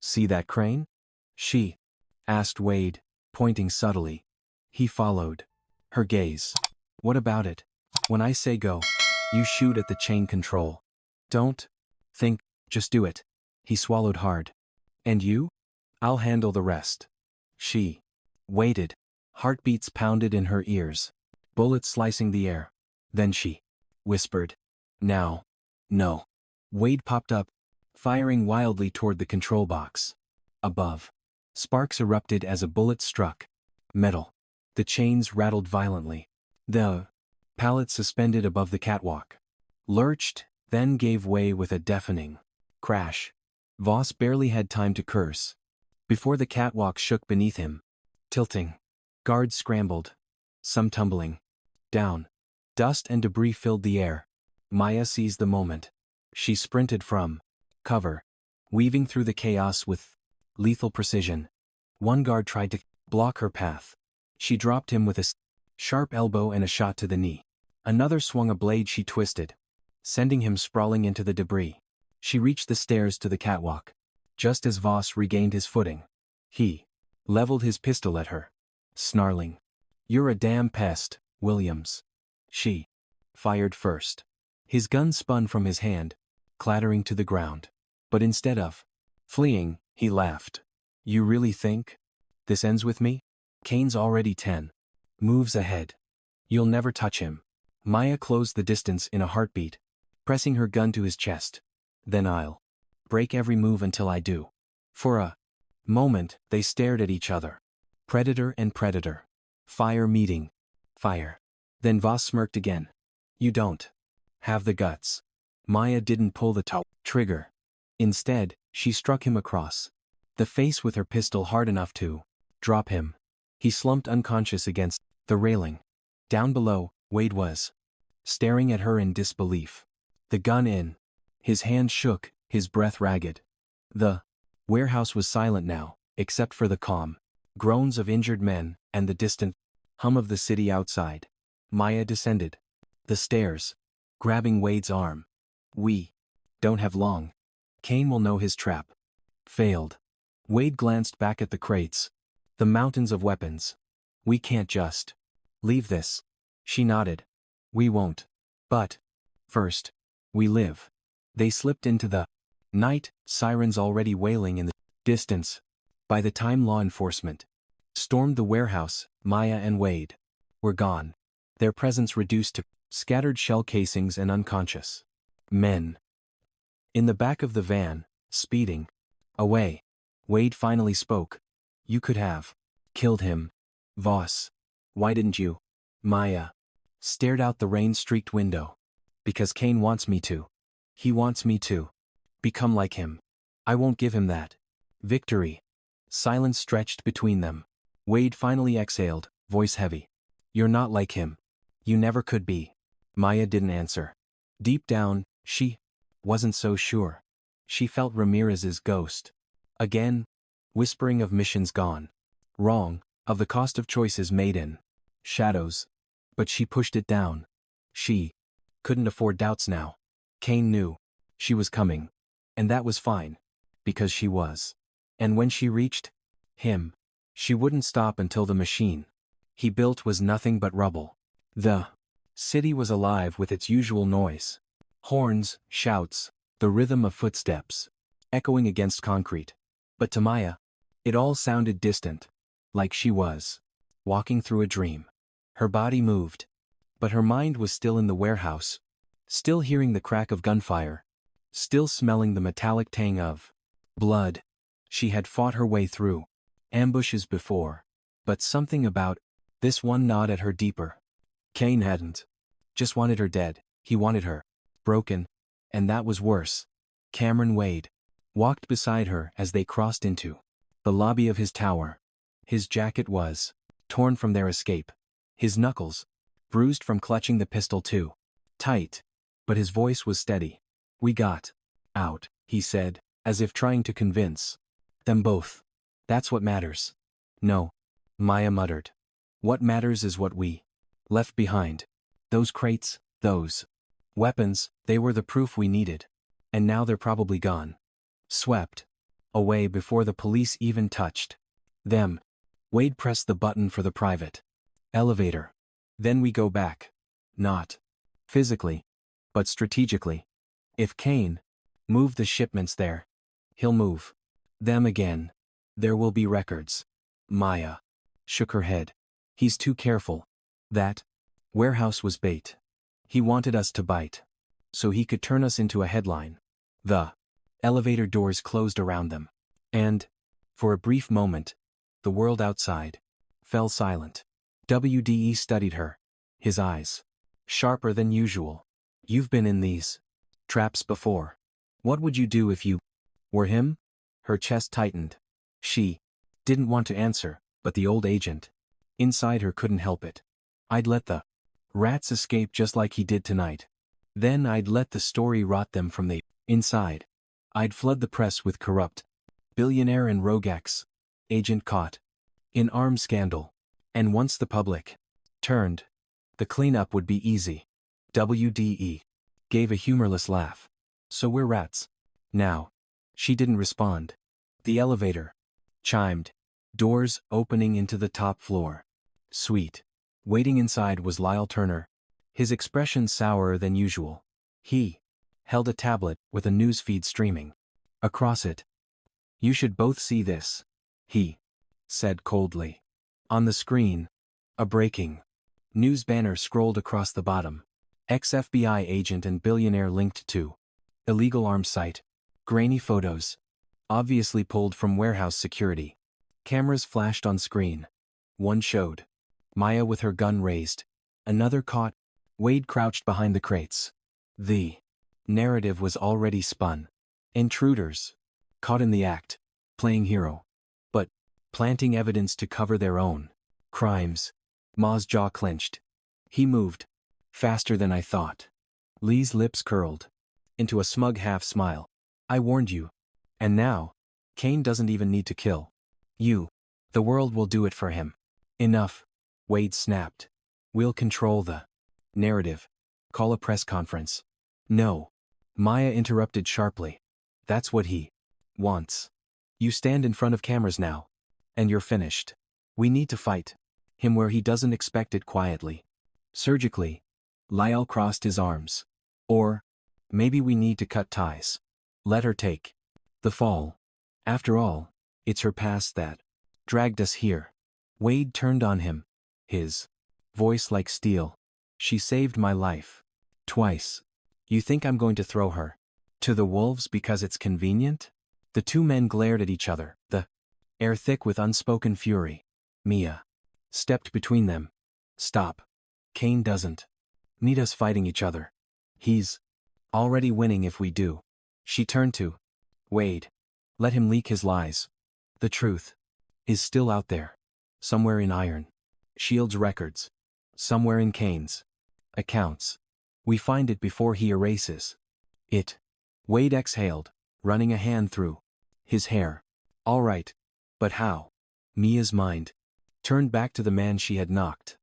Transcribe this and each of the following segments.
See that crane? She asked Wade, pointing subtly. He followed her gaze. What about it? When I say go, you shoot at the chain control. Don't think, just do it. He swallowed hard. And you? I'll handle the rest. She waited. Heartbeats pounded in her ears. Bullets slicing the air. Then she whispered. Now. No. Wade popped up, firing wildly toward the control box. Above. Sparks erupted as a bullet struck metal. The chains rattled violently. The pallet suspended above the catwalk lurched, then gave way with a deafening crash. Voss barely had time to curse before the catwalk shook beneath him, tilting. Guards scrambled, some tumbling down. Dust and debris filled the air. Maya seized the moment. She sprinted from cover, weaving through the chaos with lethal precision. One guard tried to block her path. She dropped him with a sharp elbow and a shot to the knee. Another swung a blade she twisted, sending him sprawling into the debris. She reached the stairs to the catwalk. Just as Voss regained his footing, he leveled his pistol at her, snarling. You're a damn pest, Williams. She fired first. His gun spun from his hand, clattering to the ground. But instead of fleeing, he laughed. You really think this ends with me? Kaine's already 10 moves ahead. You'll never touch him. Maya closed the distance in a heartbeat, pressing her gun to his chest. Then I'll break every move until I do. For a moment, they stared at each other. Predator and predator. Fire meeting. Fire. Then Voss smirked again. You don't have the guts. Maya didn't pull the trigger. Instead, she struck him across the face with her pistol hard enough to drop him. He slumped unconscious against the railing. Down below, Wade was staring at her in disbelief. The gun in. His hand shook, his breath ragged. The warehouse was silent now, except for the calm groans of injured men and the distant hum of the city outside. Maya descended the stairs, grabbing Wade's arm. We don't have long. Kaine will know his trap failed. Wade glanced back at the crates. The mountains of weapons. We can't just leave this. She nodded. We won't. But first, we live. They slipped into the night, sirens already wailing in the distance. By the time law enforcement stormed the warehouse, Maya and Wade were gone. Their presence reduced to scattered shell casings and unconscious men. In the back of the van, speeding away, Wade finally spoke. You could have killed him. Voss. Why didn't you? Maya stared out the rain-streaked window. Because Kaine wants me to. He wants me to become like him. I won't give him that. Victory. Silence stretched between them. Wade finally exhaled, voice heavy. You're not like him. You never could be. Maya didn't answer. Deep down, she wasn't so sure. She felt Ramirez's ghost. Again, whispering of missions gone wrong, of the cost of choices made in shadows. But she pushed it down. She couldn't afford doubts now. Kaine knew she was coming. And that was fine. Because she was. And when she reached him, she wouldn't stop until the machine he built was nothing but rubble. The city was alive with its usual noise. Horns, shouts, the rhythm of footsteps, echoing against concrete. But to Maya, it all sounded distant, like she was walking through a dream. Her body moved, but her mind was still in the warehouse, still hearing the crack of gunfire, still smelling the metallic tang of blood. She had fought her way through ambushes before, but something about this one gnawed at her deeper. Kaine hadn't just wanted her dead, he wanted her broken, and that was worse. Cameron Wade walked beside her as they crossed into the lobby of his tower. His jacket was torn from their escape, his knuckles bruised from clutching the pistol too tight, but his voice was steady. We got out, he said, as if trying to convince them both. That's what matters. No, Maya muttered. What matters is what we left behind. Those crates, those weapons, they were the proof we needed. And now they're probably gone. Swept away before the police even touched them. Wade pressed the button for the private elevator. Then we go back. Not physically, but strategically. If Kaine moved the shipments there, he'll move them again. There will be records. Maya shook her head. He's too careful. That warehouse was bait. He wanted us to bite, so he could turn us into a headline. The elevator doors closed around them. And, for a brief moment, the world outside fell silent. WDE studied her, his eyes sharper than usual. You've been in these traps before. What would you do if you were him? Her chest tightened. She didn't want to answer, but the old agent inside her couldn't help it. I'd let the rats escape just like he did tonight. Then I'd let the story rot them from the inside. I'd flood the press with corrupt billionaire and rogue agent caught in arms scandal. And once the public turned, the cleanup would be easy. WDE gave a humorless laugh. So we're rats now. She didn't respond. The elevator chimed, doors opening into the top floor. Sweet. Waiting inside was Lyle Turner, his expression sourer than usual. He held a tablet with a news feed streaming across it. You should both see this, he said coldly. On the screen, a breaking news banner scrolled across the bottom. Ex-FBI agent and billionaire linked to illegal arms site. Grainy photos, obviously pulled from warehouse security. Cameras flashed on screen. One showed Maya with her gun raised. Another caught Wade crouched behind the crates. The narrative was already spun. Intruders, caught in the act, playing hero, but planting evidence to cover their own crimes. Ma's jaw clenched. He moved faster than I thought. Lee's lips curled into a smug half-smile. I warned you. And now, Kaine doesn't even need to kill you. The world will do it for him. Enough, Wade snapped. We'll control the narrative. Call a press conference. No. Maya interrupted sharply. That's what he wants. You stand in front of cameras now. And you're finished. We need to fight him where he doesn't expect it quietly. Surgically. Lyle crossed his arms. Or, maybe we need to cut ties. Let her take the fall. After all, it's her past that dragged us here. Wade turned on him, his voice like steel. She saved my life. Twice. You think I'm going to throw her to the wolves because it's convenient? The two men glared at each other, the air thick with unspoken fury. Mia stepped between them. Stop. Kaine doesn't need us fighting each other. He's already winning if we do. She turned to Wade. Let him leak his lies. The truth is still out there. Somewhere in Iron Shield's records. Somewhere in Kaine's accounts. We find it before he erases it. Wade exhaled, running a hand through his hair. All right. But how? Mia's mind turned back to the man she had knocked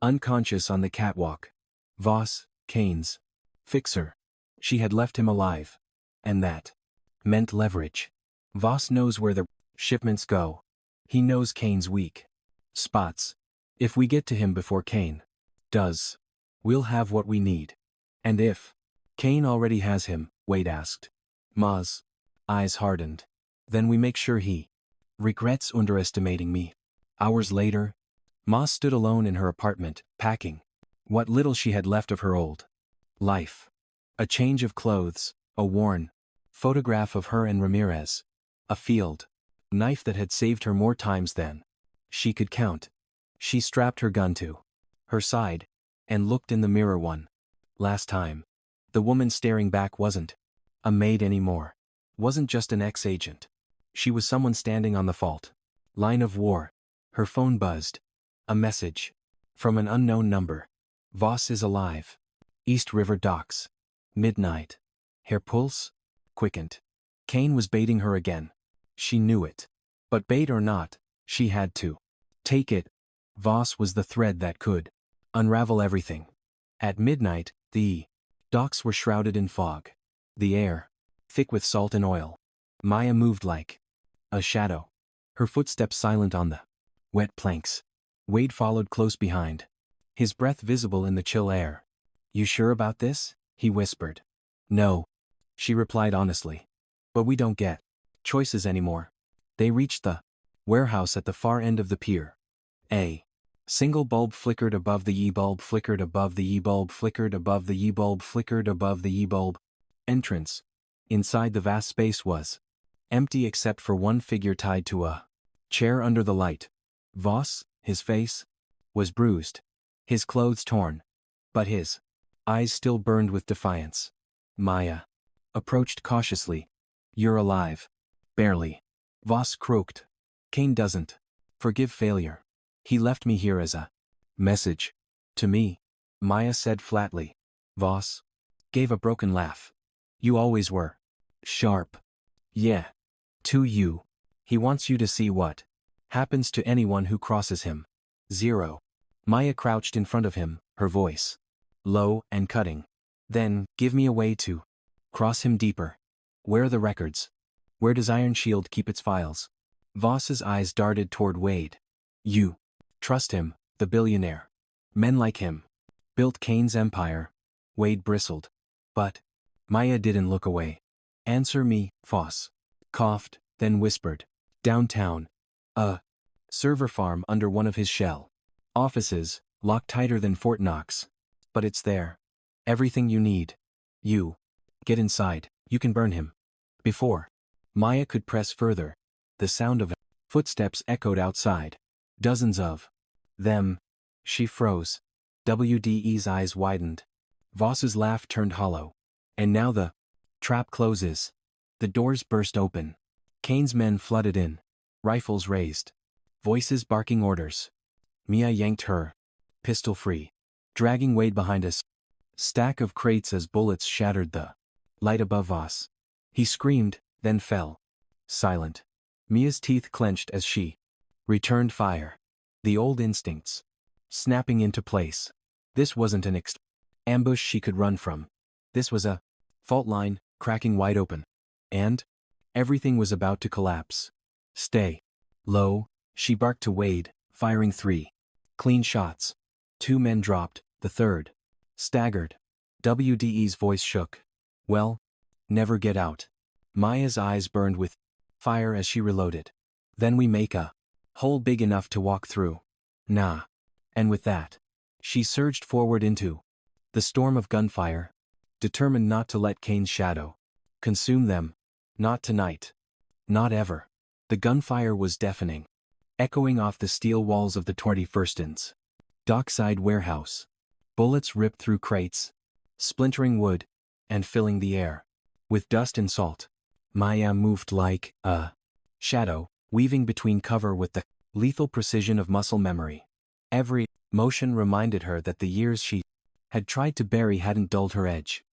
unconscious on the catwalk. Voss, Kaine's fixer. She had left him alive. And that meant leverage. Voss knows where the shipments go. He knows Kaine's weak spots. If we get to him before Kaine does, we'll have what we need. And if Kaine already has him, Wade asked. Ma's eyes hardened. Then we make sure he regrets underestimating me. Hours later, Ma stood alone in her apartment, packing what little she had left of her old life. A change of clothes, a worn photograph of her and Ramirez, a field knife that had saved her more times than she could count. She strapped her gun to her side and looked in the mirror one last time. The woman staring back wasn't a maid anymore. Wasn't just an ex-agent. She was someone standing on the fault line of war. Her phone buzzed. A message from an unknown number. Voss is alive. East River Docks. Midnight. Her pulse quickened. Kaine was baiting her again. She knew it. But bait or not, she had to take it. Voss was the thread that could unravel everything. At midnight, the docks were shrouded in fog. The air thick with salt and oil. Maya moved like A shadow. Her footsteps silent on the wet planks. Wade followed close behind, his breath visible in the chill air. You sure about this? He whispered. No, she replied honestly. But we don't get choices anymore. They reached the warehouse at the far end of the pier. A single bulb flickered above the ye-bulb flickered above the ye-bulb flickered above the ye-bulb flickered above the ye-bulb. Entrance. Inside the vast space was empty except for one figure tied to a chair under the light. Voss, his face, was bruised, his clothes torn, but his eyes still burned with defiance. Maya approached cautiously. You're alive. Barely. Voss croaked. Kaine doesn't forgive failure. He left me here as a message to me, Maya said flatly. Voss gave a broken laugh. You always were sharp. Yeah. To you. He wants you to see what happens to anyone who crosses him. 0. Maya crouched in front of him, her voice low and cutting. Then, give me a way to cross him deeper. Where are the records? Where does Iron Shield keep its files? Voss's eyes darted toward Wade. You trust him, the billionaire. Men like him built Kaine's empire. Wade bristled. But Maya didn't look away. Answer me, Voss coughed, then whispered. Downtown. A server farm under one of his shell offices, locked tighter than Fort Knox. But it's there. Everything you need. You get inside, you can burn him. Before Maya could press further, the sound of footsteps echoed outside. Dozens of them. She froze. WDE's eyes widened. Voss's laugh turned hollow. And now the trap closes. The doors burst open. Kaine's men flooded in, rifles raised, voices barking orders. Mia yanked her pistol free, dragging Wade behind us. Stack of crates as bullets shattered the light above Voss. He screamed, then fell. Silent. Mia's teeth clenched as she returned fire. The old instincts snapping into place. This wasn't an ambush she could run from. This was a fault line, cracking wide open. And everything was about to collapse. Stay low, she barked to Wade, firing 3 clean shots. 2 men dropped, the third staggered. WDE's voice shook. Well, never get out. Maya's eyes burned with fire as she reloaded. Then we make a hole big enough to walk through. Nah. And with that, she surged forward into the storm of gunfire, determined not to let Kaine's shadow consume them. Not tonight. Not ever. The gunfire was deafening, echoing off the steel walls of the 21st dockside warehouse. Bullets ripped through crates, splintering wood, and filling the air with dust and salt. Maya moved like a shadow, weaving between cover with the lethal precision of muscle memory. Every motion reminded her that the years she had tried to bury hadn't dulled her edge.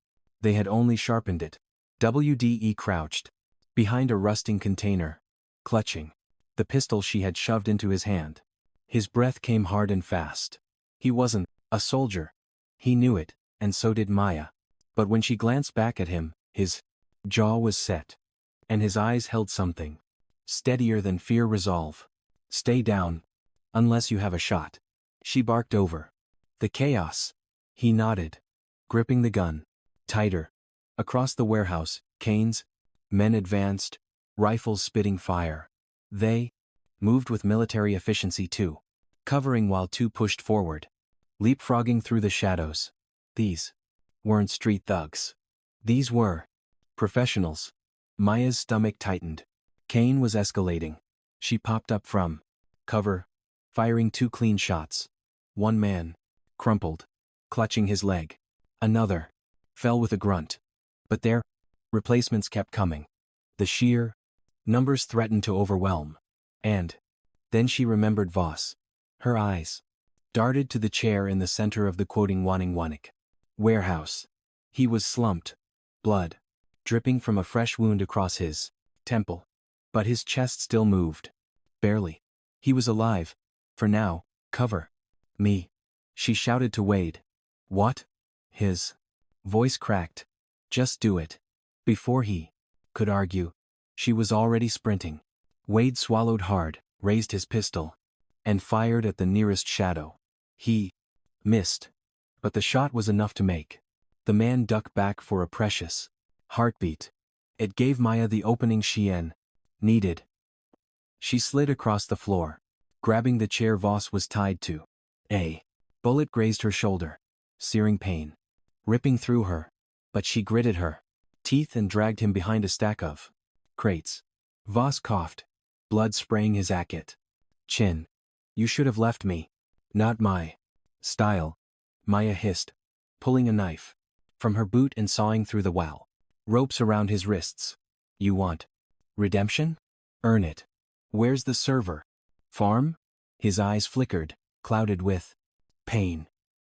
They had only sharpened it. WDE crouched behind a rusting container, clutching the pistol she had shoved into his hand. His breath came hard and fast. He wasn't a soldier. He knew it, and so did Maya. But when she glanced back at him, his jaw was set, and his eyes held something steadier than fear resolve. Stay down, unless you have a shot. She barked over the chaos. He nodded, gripping the gun tighter. Across the warehouse, Kaine's men advanced, rifles spitting fire. They moved with military efficiency too, covering while 2 pushed forward, leapfrogging through the shadows. These weren't street thugs. These were professionals. Maya's stomach tightened. Kaine was escalating. She popped up from cover, firing 2 clean shots. One man crumpled, clutching his leg. Another fell with a grunt. But their replacements kept coming. The sheer numbers threatened to overwhelm. And then she remembered Voss. Her eyes darted to the chair in the center of the quoting Wanning warehouse. He was slumped, blood dripping from a fresh wound across his temple. But his chest still moved. Barely. He was alive. For now. Cover me, she shouted to Wade. What? His voice cracked. Just do it. Before he could argue, she was already sprinting. Wade swallowed hard, raised his pistol, and fired at the nearest shadow. He missed, but the shot was enough to make the man duck back for a precious heartbeat. It gave Maya the opening she needed. She slid across the floor, grabbing the chair Voss was tied to. A bullet grazed her shoulder, searing pain, ripping through her, but she gritted her teeth and dragged him behind a stack of crates. Voss coughed, blood spraying his chin. You should have left me. Not my style, Maya hissed, pulling a knife from her boot and sawing through the ropes around his wrists. You want redemption? Earn it. Where's the server farm? His eyes flickered, clouded with pain.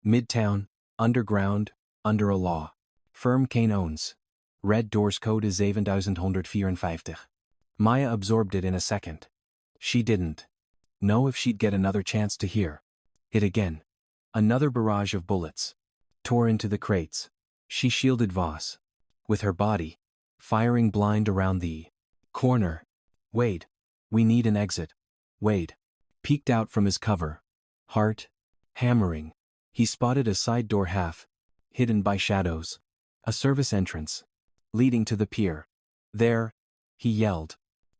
Midtown, underground, under a law firm Kaine owns. Red Doors code is 7154. Maya absorbed it in a second. She didn't know if she'd get another chance to hear it again. Another barrage of bullets tore into the crates. She shielded Voss with her body, firing blind around the corner. Wade, we need an exit. Wade peeked out from his cover, heart hammering. He spotted a side door half hidden by shadows, a service entrance leading to the pier. There, he yelled.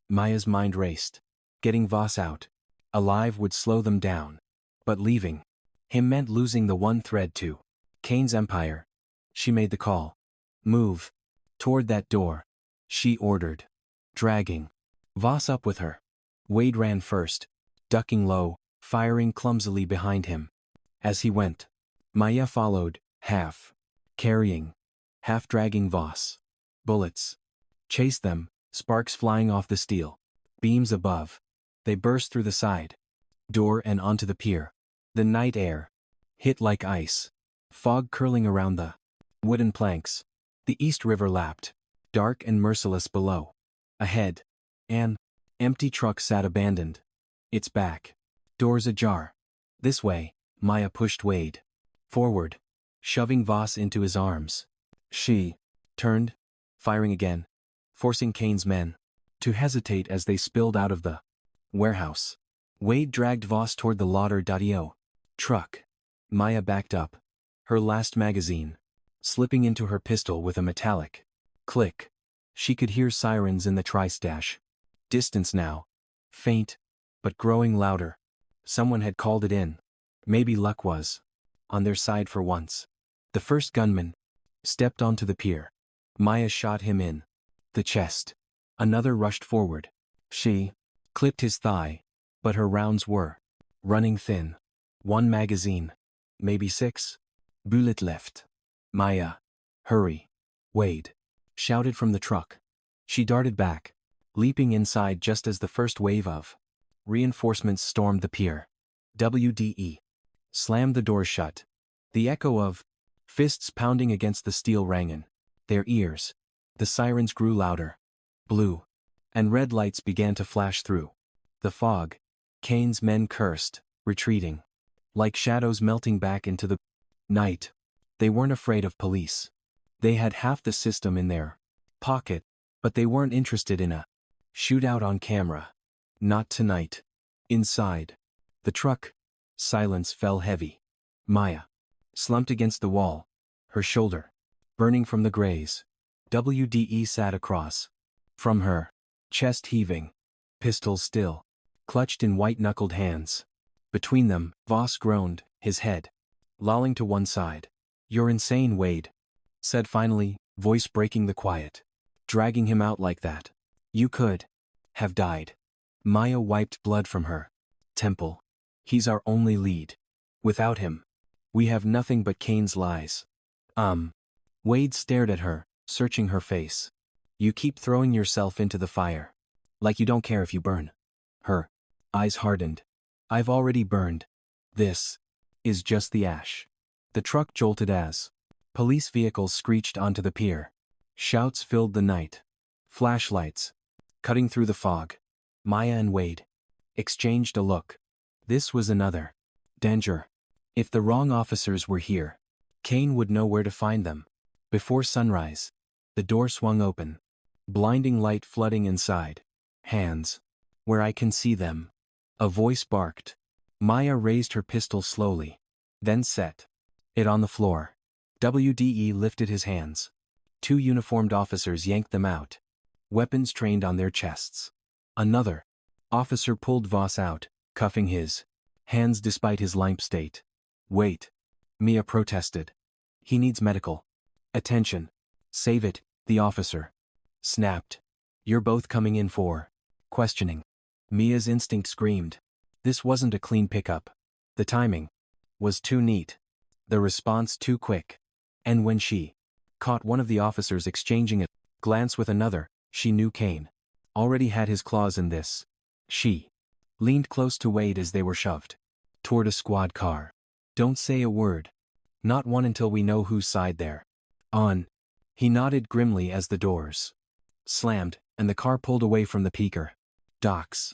Maya's mind raced. Getting Voss out alive would slow them down, but leaving him meant losing the one thread to Kaine's empire. She made the call. Move toward that door, she ordered, dragging Voss up with her. Wade ran first, ducking low, firing clumsily behind him. As he went, Maya followed, half carrying, half dragging Voss. Bullets chased them, sparks flying off the steel beams above. They burst through the side door and onto the pier. The night air hit like ice, fog curling around the wooden planks. The East River lapped, dark and merciless below. Ahead, an empty truck sat abandoned, its back doors ajar. This way, Maya pushed Wade forward, shoving Voss into his arms. She turned, firing again, forcing Kaine's men to hesitate as they spilled out of the warehouse. Wade dragged Voss toward the Lauder.io truck. Maya backed up, her last magazine slipping into her pistol with a metallic click. She could hear sirens in the tri-stash distance now, faint, but growing louder. Someone had called it in. Maybe luck was on their side for once. The first gunman stepped onto the pier. Maya shot him in the chest. Another rushed forward. She clipped his thigh, but her rounds were running thin. One magazine, maybe 6 bullet left. Maya, hurry. Wade shouted from the truck. She darted back, leaping inside just as the first wave of reinforcements stormed the pier. WDE slammed the doors shut. The echo of fists pounding against the steel rang in their ears. The sirens grew louder. Blue and red lights began to flash through the fog. Kaine's men cursed, retreating, like shadows melting back into the night. They weren't afraid of police. They had half the system in their pocket, but they weren't interested in a shootout on camera. Not tonight. Inside the truck, silence fell heavy. Maya slumped against the wall, her shoulder burning from the graze. WDE sat across from her, chest heaving, pistol still clutched in white-knuckled hands. Between them, Voss groaned, his head lolling to one side. You're insane, Wade said finally, voice breaking the quiet. Dragging him out like that. You could have died. Maya wiped blood from her temple. He's our only lead. Without him, we have nothing but Kaine's lies. Wade stared at her, searching her face. You keep throwing yourself into the fire. Like you don't care if you burn. Her eyes hardened. I've already burned. This is just the ash. The truck jolted as police vehicles screeched onto the pier. Shouts filled the night. Flashlights cutting through the fog. Maya and Wade exchanged a look. This was another danger. If the wrong officers were here, Kaine would know where to find them. Before sunrise, the door swung open, blinding light flooding inside. Hands Where I can see them. A voice barked. Maya raised her pistol slowly. Then set it on the floor. WDE lifted his hands. 2 uniformed officers yanked them out. Weapons trained on their chests. Another officer pulled Voss out, cuffing his hands despite his limp state. Wait. Mia protested. He needs medical attention. Save it, the officer snapped. You're both coming in for questioning. Mia's instinct screamed. This wasn't a clean pickup. The timing was too neat. The response too quick. And when she caught one of the officers exchanging a glance with another, she knew Kaine already had his claws in this. She leaned close to Wade as they were shoved toward a squad car. Don't say a word. Not one until we know whose side they're on. He nodded grimly as the doors slammed, and the car pulled away from the peaker docks.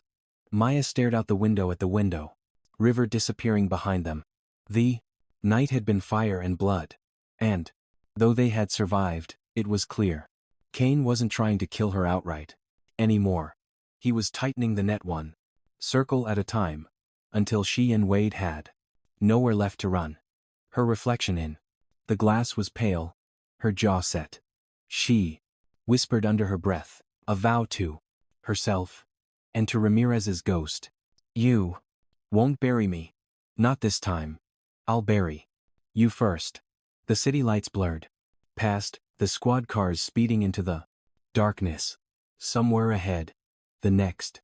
Maya stared out the window at the window. River disappearing behind them. The night had been fire and blood. And, though they had survived, it was clear Kaine wasn't trying to kill her outright anymore. He was tightening the net one circle at a time, until she and Wade had nowhere left to run. Her reflection in the glass was pale, her jaw set. She whispered under her breath, a vow to herself and to Ramirez's ghost. You won't bury me. Not this time. I'll bury you first. The city lights blurred past, the squad cars speeding into the darkness. Somewhere ahead, the next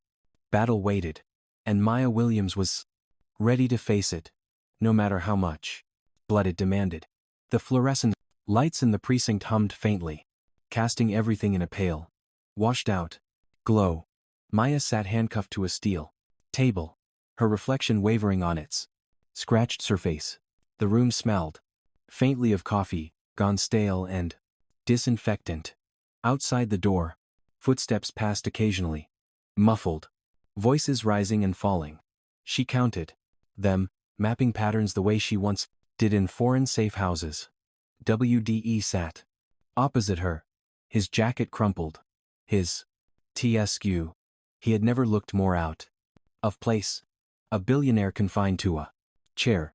battle waited, and Maya Williams was ready to face it, no matter how much blood it demanded. The fluorescent lights in the precinct hummed faintly, casting everything in a pale, washed out glow. Maya sat handcuffed to a steel table, her reflection wavering on its scratched surface. The room smelled faintly of coffee, gone stale, and disinfectant. Outside the door, footsteps passed occasionally, muffled, voices rising and falling. She counted them, mapping patterns the way she once did in foreign safe houses. WDE sat opposite her, his jacket crumpled, his TSQ. He had never looked more out of place. A billionaire confined to a chair,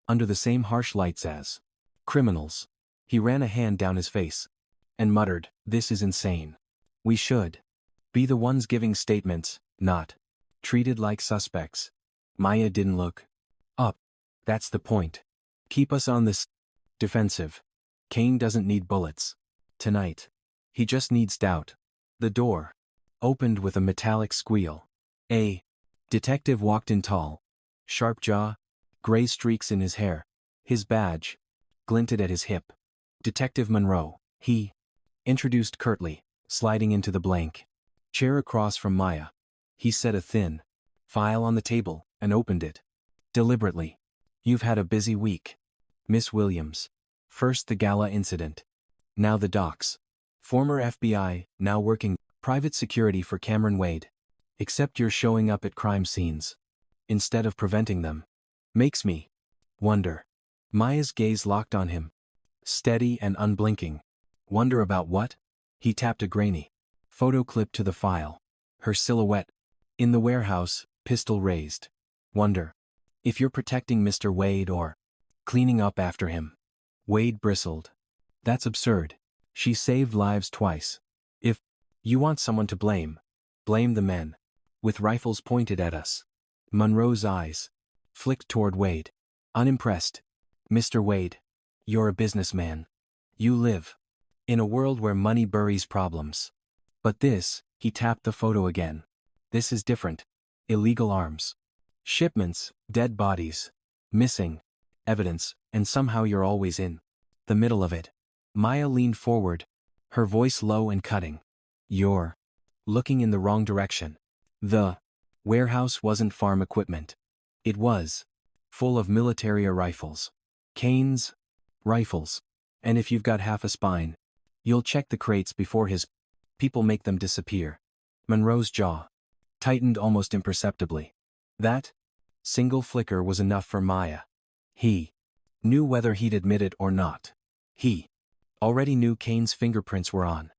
under the same harsh lights as criminals. He ran a hand down his face and muttered, "This is insane. We should be the ones giving statements, not treated like suspects." Maya didn't look up. That's the point. Keep us on this defensive. Kaine doesn't need bullets tonight. He just needs doubt. The door opened with a metallic squeal. A detective walked in, tall, sharp jaw, gray streaks in his hair. His badge glinted at his hip. Detective Monroe, he introduced curtly, sliding into the blank chair across from Maya. He set a thin file on the table and opened it deliberately. You've had a busy week, Miss Williams. First the gala incident. Now the docks. Former FBI, now working private security for Cameron Wade. Except you're showing up at crime scenes instead of preventing them. Makes me wonder. Maya's gaze locked on him, steady and unblinking. Wonder about what? He tapped a grainy photo clip to the file. Her silhouette in the warehouse, pistol raised. Wonder if you're protecting Mr. Wade or cleaning up after him. Wade bristled. That's absurd. She saved lives twice. If you want someone to blame, blame the men with rifles pointed at us. Monroe's eyes flicked toward Wade. Unimpressed. Mr. Wade, you're a businessman. You live in a world where money buries problems. But this, he tapped the photo again. This is different. Illegal arms. Shipments, dead bodies, missing evidence, and somehow you're always in the middle of it. Maya leaned forward, her voice low and cutting. You're looking in the wrong direction. The warehouse wasn't farm equipment. It was full of military rifles. Kaine's rifles. And if you've got half a spine, you'll check the crates before his people make them disappear. Monroe's jaw tightened almost imperceptibly. That single flicker was enough for Maya. He knew whether he'd admit it or not. He already knew Kaine's fingerprints were on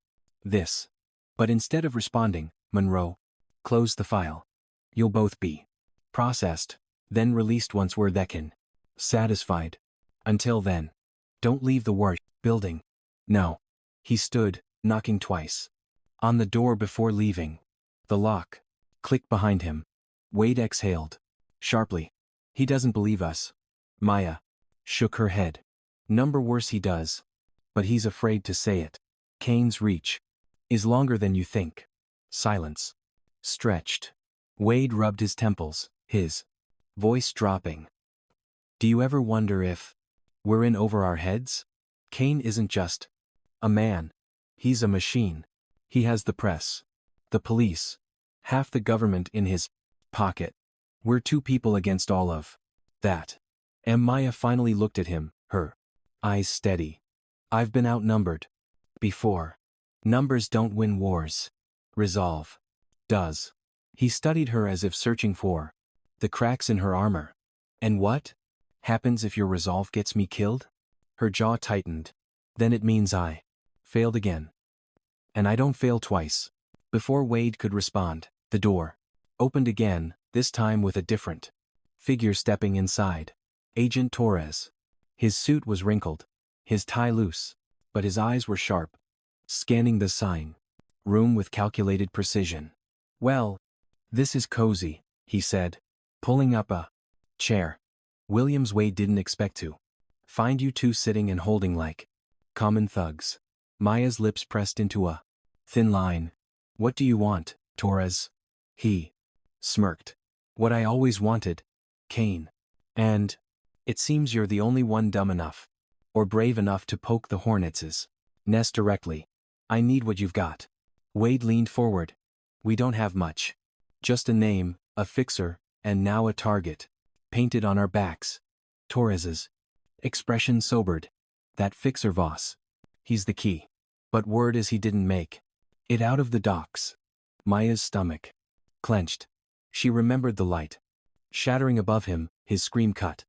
this. But instead of responding, Monroe closed the file. You'll both be processed, then released once we're satisfied. Until then, don't leave the building. No. He stood, knocking twice on the door before leaving. The lock clicked behind him. Wade exhaled sharply. He doesn't believe us. Maya shook her head. Number worse, he does. But he's afraid to say it. Kaine's reach is longer than you think. Silence. Stretched. Wade rubbed his temples, his voice dropping. Do you ever wonder if we're in over our heads? Kaine isn't just a man. He's a machine. He has the press, the police, half the government in his pocket. We're two people against all of that. And Maya finally looked at him, her eyes steady. I've been outnumbered before. Numbers don't win wars. Resolve does. He studied her as if searching for the cracks in her armor. And what happens if your resolve gets me killed? Her jaw tightened. Then it means I failed again. And I don't fail twice. Before Wade could respond, the door opened again, this time with a different figure stepping inside. Agent Torres. His suit was wrinkled, his tie loose, but his eyes were sharp, scanning the sign room with calculated precision. Well, this is cozy, he said, pulling up a chair. Williams. Wade didn't expect to find you two sitting and holding like common thugs. Maya's lips pressed into a thin line. What do you want, Torres? He smirked. What I always wanted, Kaine. And it seems you're the only one dumb enough or brave enough to poke the hornets' nest directly. I need what you've got. Wade leaned forward. We don't have much. Just a name, a fixer, and now a target painted on our backs. Torres's expression sobered. That fixer Voss. He's the key. But word is he didn't make it out of the docks. Maya's stomach clenched. She remembered the light shattering above him, his scream cut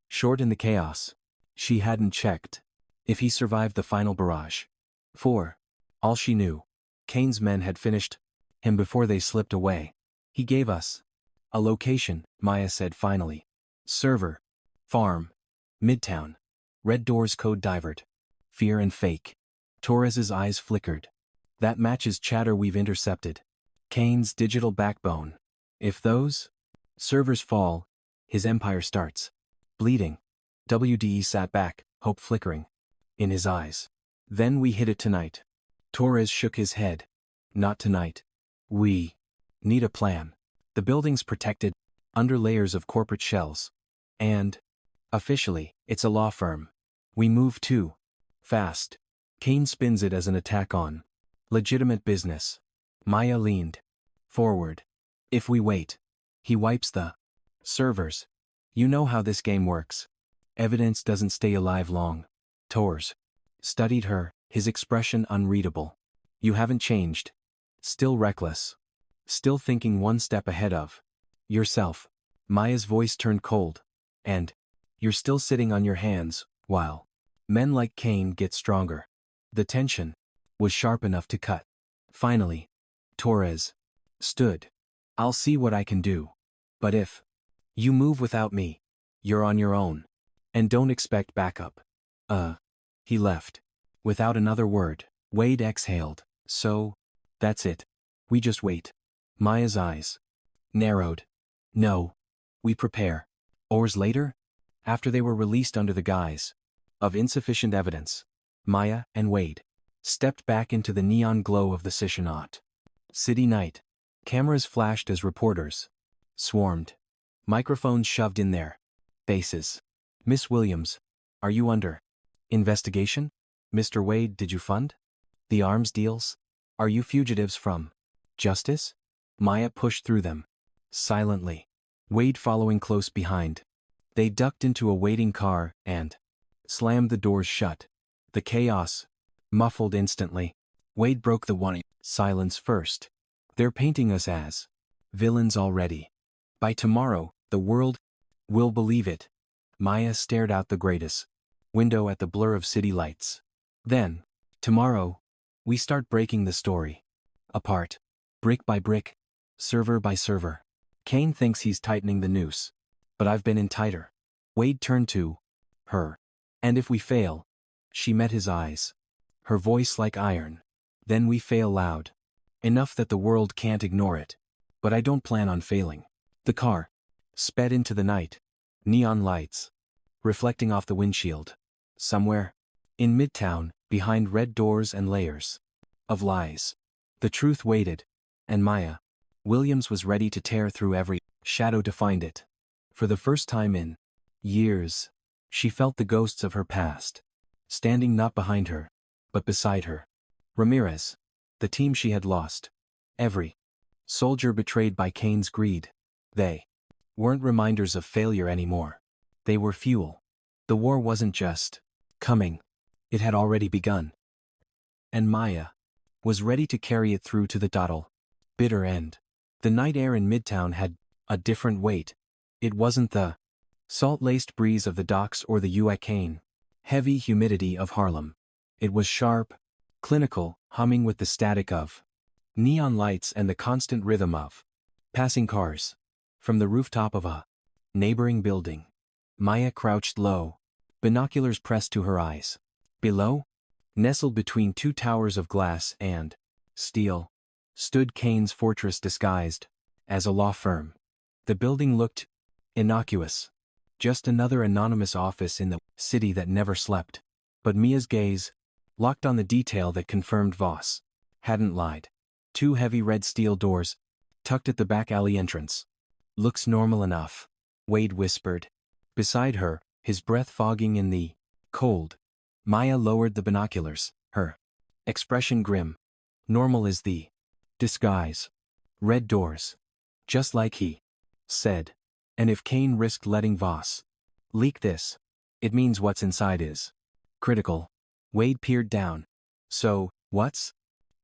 short in the chaos. She hadn't checked if he survived the final barrage. For all she knew, Kaine's men had finished him before they slipped away. He gave us a location, Maya said finally. Server. Farm. Midtown. Red doors code divert. Fear and fake. Torres's eyes flickered. That matches chatter we've intercepted. Kaine's digital backbone. If those servers fall, his empire starts bleeding. WDE sat back, hope flickering in his eyes. Then we hit it tonight. Torres shook his head. Not tonight. We need a plan. The building's protected under layers of corporate shells. And officially, it's a law firm. We move too fast. Kaine spins it as an attack on legitimate business. Maya leaned forward. If we wait, he wipes the servers. You know how this game works. Evidence doesn't stay alive long. Torres studied her, his expression unreadable. You haven't changed. Still reckless. Still thinking one step ahead of yourself. Maya's voice turned cold. And you're still sitting on your hands, while men like Kaine get stronger. The tension was sharp enough to cut. Finally, Torres stood. I'll see what I can do. But if you move without me, you're on your own. And don't expect backup. He left. Without another word. Wade exhaled. So, that's it. We just wait. Maya's eyes narrowed. No. We prepare. Hours later? After they were released under the guise of insufficient evidence, Maya and Wade stepped back into the neon glow of the Sishonaut city night. Cameras flashed as reporters swarmed. Microphones shoved in their faces. Miss Williams, are you under investigation? Mr. Wade, did you fund the arms deals? Are you fugitives from justice? Maya pushed through them silently. Wade following close behind. They ducked into a waiting car and slammed the doors shut. The chaos muffled instantly. Wade broke the silence first. They're painting us as villains already. By tomorrow, the world will believe it. Maya stared out the gratis window at the blur of city lights. Then, tomorrow, we start breaking the story apart. Brick by brick. Server by server. Kaine thinks he's tightening the noose. But I've been in tighter. Wade turned to her. And if we fail? She met his eyes. Her voice like iron. Then we fail loud. Enough that the world can't ignore it. But I don't plan on failing. The car sped into the night. Neon lights reflecting off the windshield. Somewhere in Midtown, behind red doors and layers of lies, the truth waited, and Maya Williams was ready to tear through every shadow to find it. For the first time in years, she felt the ghosts of her past, standing not behind her, but beside her. Ramirez, the team she had lost, every soldier betrayed by Kaine's greed. They weren't reminders of failure anymore. They were fuel. The war wasn't just coming. It had already begun. And Maya was ready to carry it through to the total, bitter end. The night air in Midtown had a different weight. It wasn't the salt-laced breeze of the docks or the hurricane heavy humidity of Harlem. It was sharp, clinical, humming with the static of neon lights and the constant rhythm of passing cars. From the rooftop of a neighboring building, Maya crouched low, binoculars pressed to her eyes. Below, nestled between two towers of glass and steel, stood Kaine's fortress disguised as a law firm. The building looked innocuous, just another anonymous office in the city that never slept. But Mia's gaze, locked on the detail that confirmed Voss hadn't lied. Two heavy red steel doors, tucked at the back alley entrance. Looks normal enough, Wade whispered. Beside her, his breath fogging in the cold. Maya lowered the binoculars, her expression grim. Normal is the disguise. Red doors. Just like he said. And if Kaine risked letting Voss leak this, it means what's inside is critical. Wade peered down. So, what's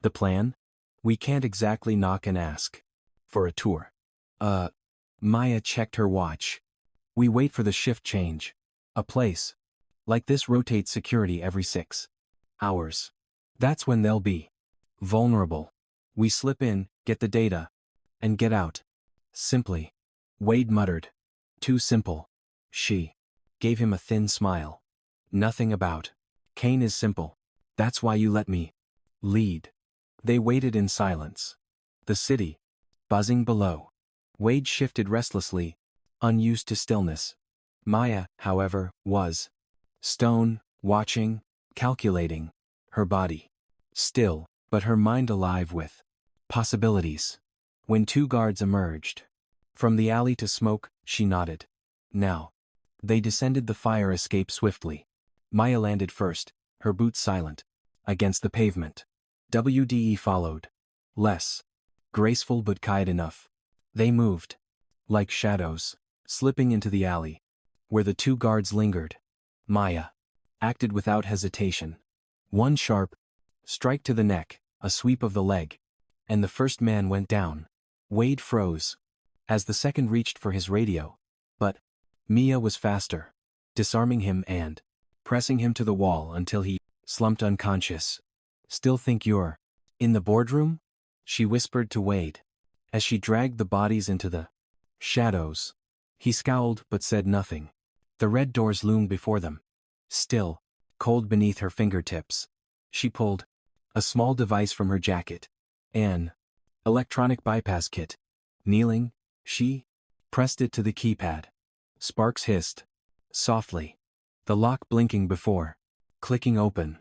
the plan? We can't exactly knock and ask for a tour. Maya checked her watch. We wait for the shift change. A place like this rotates security every 6 hours. That's when they'll be vulnerable. We slip in, get the data, and get out. Simply. Wade muttered. Too simple. She gave him a thin smile. Nothing about Kaine is simple. That's why you let me lead. They waited in silence. The city buzzing below. Wade shifted restlessly, unused to stillness. Maya, however, was stone, watching, calculating, her body still, but her mind alive with possibilities. When two guards emerged from the alley to smoke, she nodded. Now. They descended the fire escape swiftly. Maya landed first, her boots silent, against the pavement. WDE followed. Less graceful but quiet enough. They moved like shadows, slipping into the alley, where the two guards lingered. Maya acted without hesitation. One sharp strike to the neck, a sweep of the leg, and the first man went down. Wade froze as the second reached for his radio. But Mia was faster, disarming him and pressing him to the wall until he slumped unconscious. Still think you're in the boardroom? She whispered to Wade as she dragged the bodies into the shadows. He scowled but said nothing. The red doors loomed before them, still, cold beneath her fingertips. She pulled a small device from her jacket, an electronic bypass kit. Kneeling, she pressed it to the keypad. Sparks hissed softly, the lock blinking before clicking open.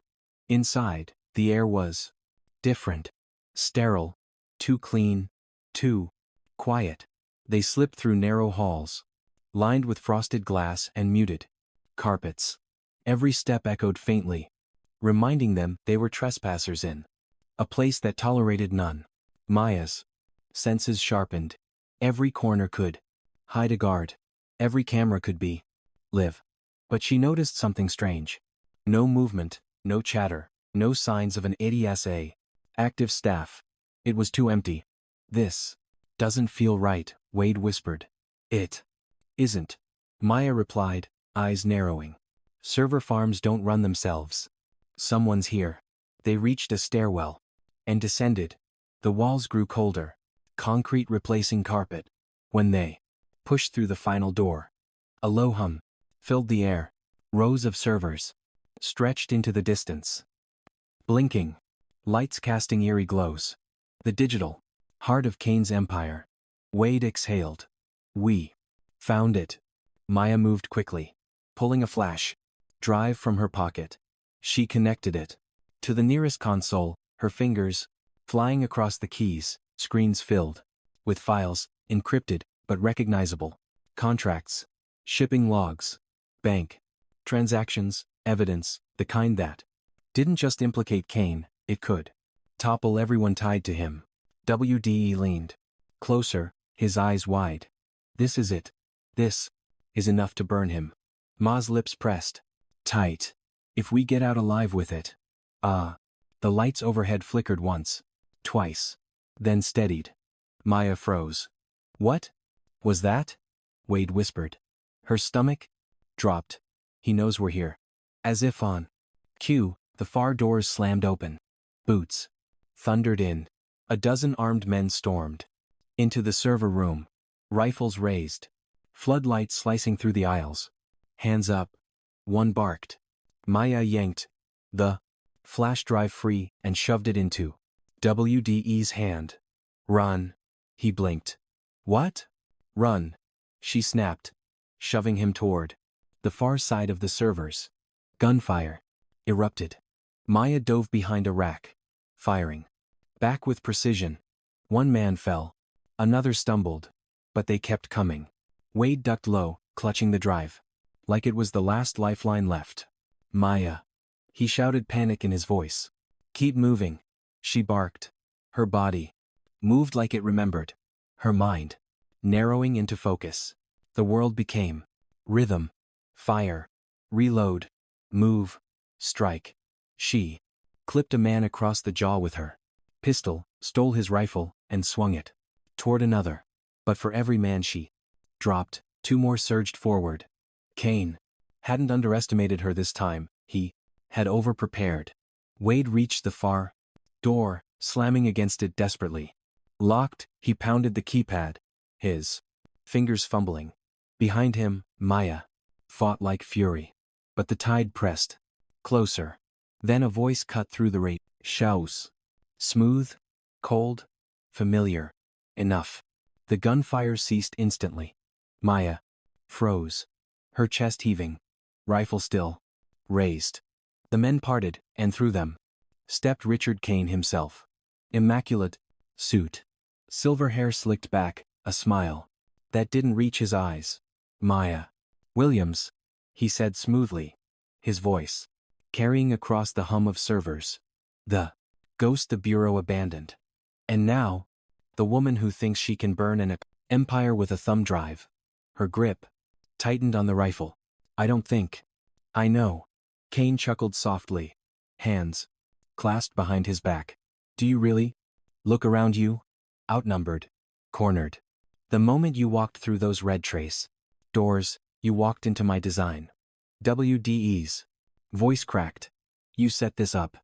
Inside, the air was different, sterile, too clean, too quiet. They slipped through narrow halls, lined with frosted glass and muted carpets. Every step echoed faintly, reminding them they were trespassers in a place that tolerated none. Maya's senses sharpened. Every corner could hide a guard. Every camera could be live. But she noticed something strange. No movement, no chatter, no signs of an ADSA active staff. It was too empty. This doesn't feel right, Wade whispered. It isn't, Maya replied, eyes narrowing. Server farms don't run themselves. Someone's here. They reached a stairwell and descended. The walls grew colder, concrete replacing carpet. When they pushed through the final door, a low hum filled the air. Rows of servers stretched into the distance. Blinking, lights casting eerie glows. The digital heart of Kaine's empire. Wade exhaled. We found it. Maya moved quickly, pulling a flash drive from her pocket. She connected it to the nearest console, her fingers flying across the keys, screens filled with files, encrypted but recognizable. Contracts, shipping logs, bank transactions, evidence, the kind that didn't just implicate Kaine, it could topple everyone tied to him. WDE leaned closer, his eyes wide. This is it. This is enough to burn him. Ma's lips pressed tight. If we get out alive with it. The lights overhead flickered once, twice, then steadied. Maya froze. What was that? Wade whispered. Her stomach dropped. He knows we're here. As if on cue, the far doors slammed open. Boots thundered in. A dozen armed men stormed into the server room, rifles raised, floodlights slicing through the aisles. Hands up. One barked. Maya yanked the flash drive free and shoved it into WDE's hand. Run. He blinked. What? Run. She snapped, shoving him toward the far side of the servers. Gunfire erupted. Maya dove behind a rack, firing back with precision. One man fell. Another stumbled. But they kept coming. Wade ducked low, clutching the drive, like it was the last lifeline left. Maya. He shouted, panic in his voice. Keep moving. She barked. Her body moved like it remembered. Her mind narrowing into focus. The world became rhythm. Fire. Reload. Move. Strike. She clipped a man across the jaw with her pistol, stole his rifle, and swung it toward another. But for every man she dropped, two more surged forward. Kaine hadn't underestimated her this time. He had overprepared. Wade reached the far door, slamming against it desperately. Locked, he pounded the keypad, his fingers fumbling. Behind him, Maya fought like fury. But the tide pressed closer. Then a voice cut through the rate. Shouts. Smooth, cold, familiar. Enough. The gunfire ceased instantly. Maya froze, her chest heaving, rifle still raised. The men parted, and through them stepped Richard Kaine himself. Immaculate suit, silver hair slicked back, a smile that didn't reach his eyes. Maya Williams, he said smoothly, his voice carrying across the hum of servers. The ghost the bureau abandoned. And now, the woman who thinks she can burn an empire with a thumb drive. Her grip tightened on the rifle. I don't think. I know. Kaine chuckled softly, hands clasped behind his back. Do you really? Look around you. Outnumbered. Cornered. The moment you walked through those red trace doors, you walked into my design. WDE's voice cracked. You set this up.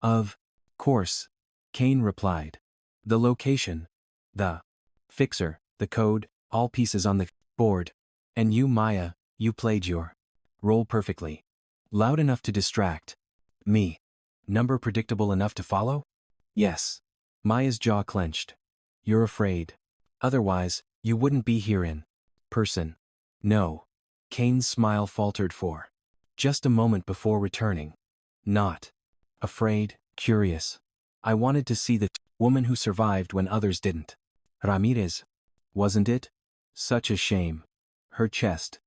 Of course. Kaine replied. The location, the fixer, the code, all pieces on the board. And you, Maya, you played your role perfectly. Loud enough to distract me. Number predictable enough to follow? Yes. Maya's jaw clenched. You're afraid. Otherwise, you wouldn't be here in person. No. Kaine's smile faltered for just a moment before returning. Not afraid, curious. I wanted to see the woman who survived when others didn't. Ramirez. Wasn't it? Such a shame. Her chest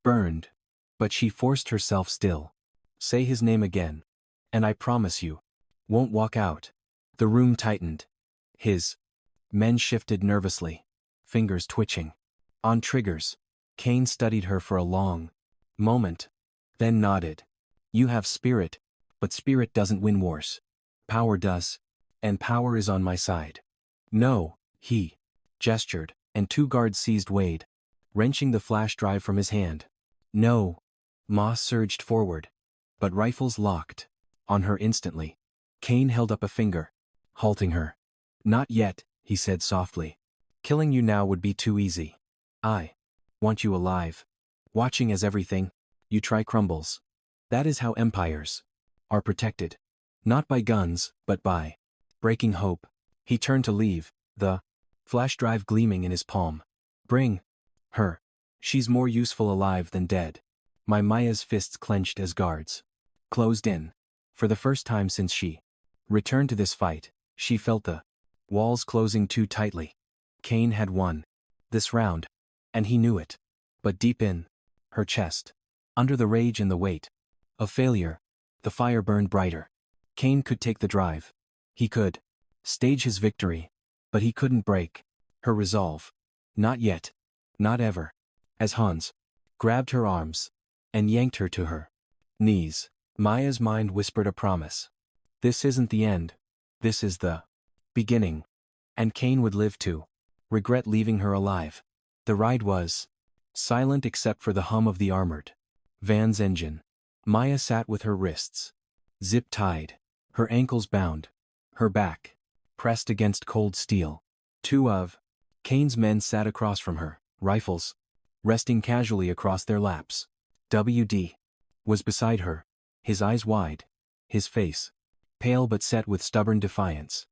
burned. But she forced herself still. Say his name again. And I promise you, won't walk out. The room tightened. His men shifted nervously, fingers twitching on triggers. Kaine studied her for a long moment, then nodded. You have spirit, but spirit doesn't win wars. Power does. And power is on my side. No, he gestured, and two guards seized Wade, wrenching the flash drive from his hand. No. Ma surged forward, but rifles locked on her instantly. Kaine held up a finger, halting her. Not yet, he said softly. Killing you now would be too easy. I want you alive. Watching as everything you try crumbles. That is how empires are protected. Not by guns, but by breaking hope. He turned to leave, the flash drive gleaming in his palm. Bring her. She's more useful alive than dead. Maya's fists clenched as guards closed in. For the first time since she returned to this fight, she felt the walls closing too tightly. Kaine had won this round, and he knew it. But deep in her chest, under the rage and the weight of failure, the fire burned brighter. Kaine could take the drive. He could stage his victory, but he couldn't break her resolve. Not yet. Not ever. As Hans grabbed her arms and yanked her to her knees, Maya's mind whispered a promise. This isn't the end. This is the beginning. And Kaine would live to regret leaving her alive. The ride was silent except for the hum of the armored van's engine. Maya sat with her wrists zip-tied, her ankles bound, her back pressed against cold steel. Two of Kaine's men sat across from her, rifles resting casually across their laps. WD was beside her, his eyes wide, his face pale but set with stubborn defiance.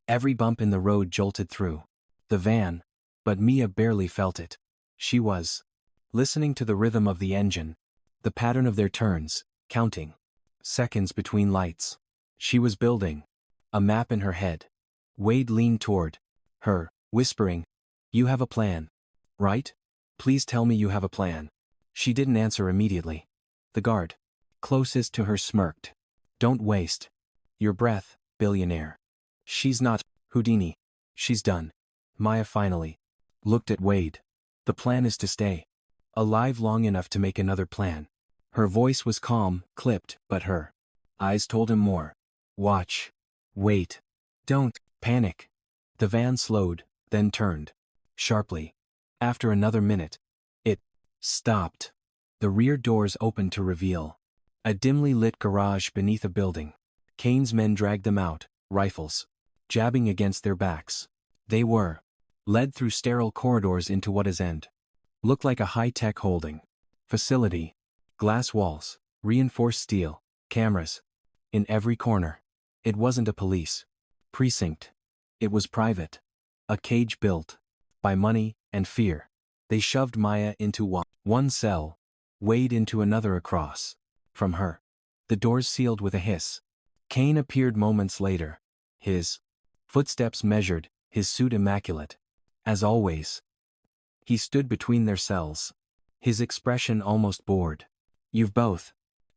Every bump in the road jolted through the van, but Mia barely felt it. She was listening to the rhythm of the engine, the pattern of their turns, counting seconds between lights. She was building a map in her head. Wade leaned toward her, whispering, "You have a plan, right? Please tell me you have a plan." She didn't answer immediately. The guard closest to her smirked. "Don't waste your breath, billionaire. She's not Houdini. She's done." Maya finally looked at Wade. "The plan is to stay alive long enough to make another plan." Her voice was calm, clipped, but her eyes told him more. "Watch. Wait. Don't panic." The van slowed, then turned sharply. After another minute, it stopped. The rear doors opened to reveal a dimly lit garage beneath a building. Kaine's men dragged them out, rifles jabbing against their backs. They were led through sterile corridors into what is end looked like a high-tech holding facility. Glass walls, reinforced steel, cameras in every corner. It wasn't a police precinct. It was private. A cage built by money and fear. They shoved Maya into one cell, Wade into another across from her. The doors sealed with a hiss. Kaine appeared moments later. His footsteps measured, his suit immaculate. As always, he stood between their cells, his expression almost bored. "You've both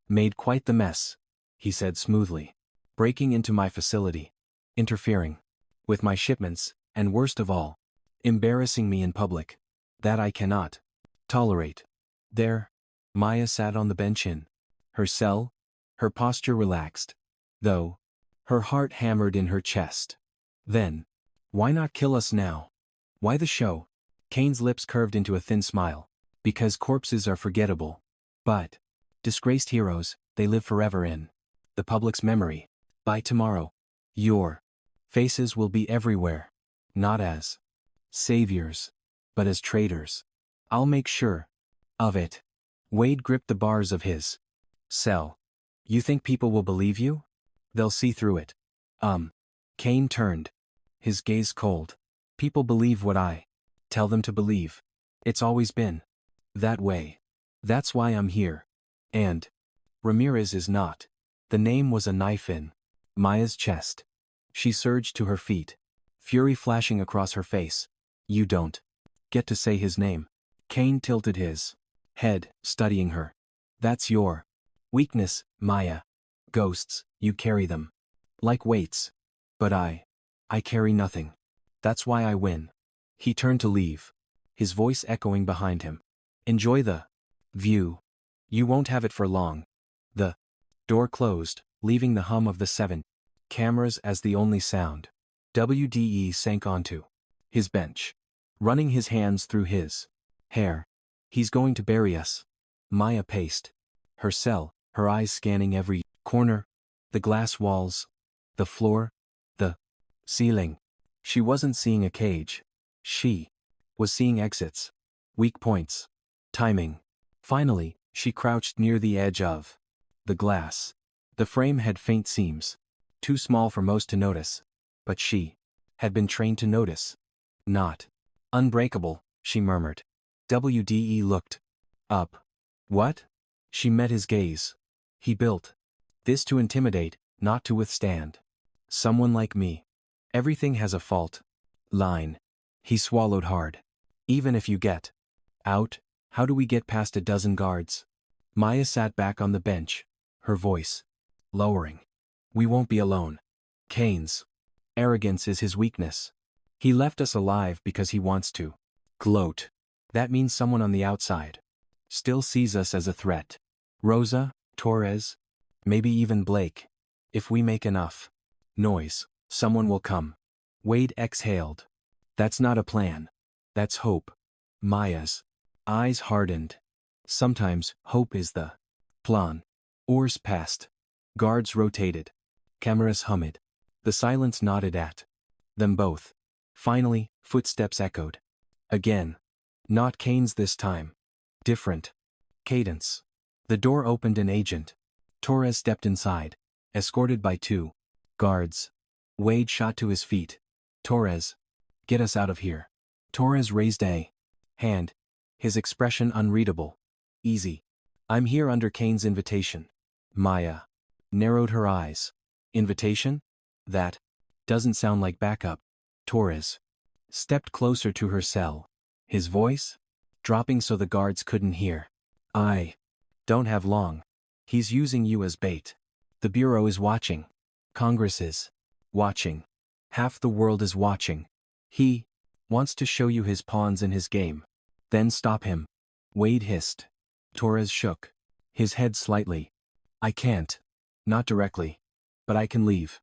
made quite the mess," he said smoothly. "Breaking into my facility, interfering with my shipments, and worst of all, embarrassing me in public. That I cannot tolerate." There, Maya sat on the bench in her cell, her posture relaxed, though her heart hammered in her chest. "Then, why not kill us now? Why the show?" Kaine's lips curved into a thin smile. "Because corpses are forgettable. But disgraced heroes, they live forever in the public's memory. By tomorrow, your faces will be everywhere. Not as saviors, but as traitors. I'll make sure of it." Wade gripped the bars of his cell. "You think people will believe you? They'll see through it." Kaine turned, his gaze cold. "People believe what I tell them to believe. It's always been that way. That's why I'm here. And Ramirez is not." The name was a knife in Maya's chest. She surged to her feet, fury flashing across her face. "You don't get to say his name." Kaine tilted his head, studying her. "That's your weakness, Maya. Ghosts, you carry them like weights. But I carry nothing. That's why I win." He turned to leave, his voice echoing behind him. "Enjoy the view. You won't have it for long." The door closed, leaving the hum of the 7 cameras as the only sound. WDE sank onto his bench, running his hands through his hair. "He's going to bury us." Maya paced her cell, her eyes scanning every corner, the glass walls, the floor, the ceiling. She wasn't seeing a cage. She was seeing exits. Weak points. Timing. Finally, she crouched near the edge of the glass. The frame had faint seams. Too small for most to notice. But she had been trained to notice. Not unbreakable, she murmured. WDE looked up. What? She met his gaze. He built this to intimidate, not to withstand. Someone like me. Everything has a fault line. He swallowed hard. Even if you get out, how do we get past a dozen guards? Maya sat back on the bench, her voice lowering. We won't be alone. Kaine's arrogance is his weakness. He left us alive because he wants to gloat. That means someone on the outside still sees us as a threat. Rosa, Torres, maybe even Blake. If we make enough noise, someone will come. Wade exhaled. That's not a plan. That's hope. Maya's eyes hardened. Sometimes, hope is the plan. Oars passed. Guards rotated. Cameras hummed. The silence nodded at them both. Finally, footsteps echoed. Again. Not Kaine's this time. Different cadence. The door opened and Agent Torres stepped inside, escorted by 2 guards. Wade shot to his feet. Torres, get us out of here. Torres raised a hand, his expression unreadable. Easy. I'm here under Kaine's invitation. Maya narrowed her eyes. Invitation? That doesn't sound like backup. Torres stepped closer to her cell, his voice dropping so the guards couldn't hear. I don't have long. He's using you as bait. The Bureau is watching. Congress is watching. Half the world is watching. He wants to show you his pawns in his game. Then stop him. Wade hissed. Torres shook his head slightly. I can't. Not directly. But I can leave.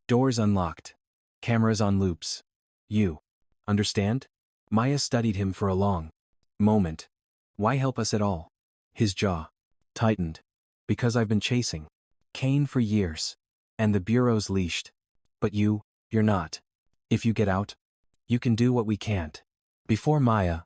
Doors unlocked. Cameras on loops. You understand? Maya studied him for a long moment. Why help us at all? His jaw tightened. Because I've been chasing Kaine for years. And the Bureau's leashed. But you're not. If you get out, you can do what we can't. Before Maya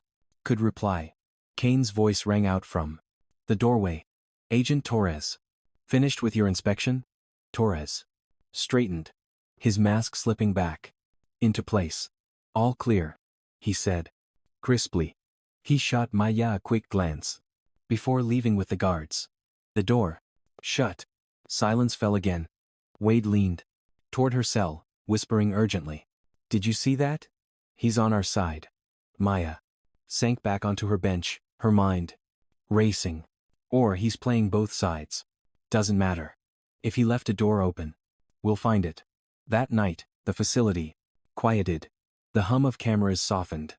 could reply, Kaine's voice rang out from the doorway. Agent Torres. Finished with your inspection? Torres straightened, his mask slipping back into place. All clear, he said crisply. He shot Maya a quick glance before leaving with the guards. The door shut. Silence fell again. Wade leaned toward her cell, whispering urgently. Did you see that? He's on our side. Maya sank back onto her bench, her mind racing. Or he's playing both sides. Doesn't matter. If he left a door open, we'll find it. That night, the facility quieted. The hum of cameras softened,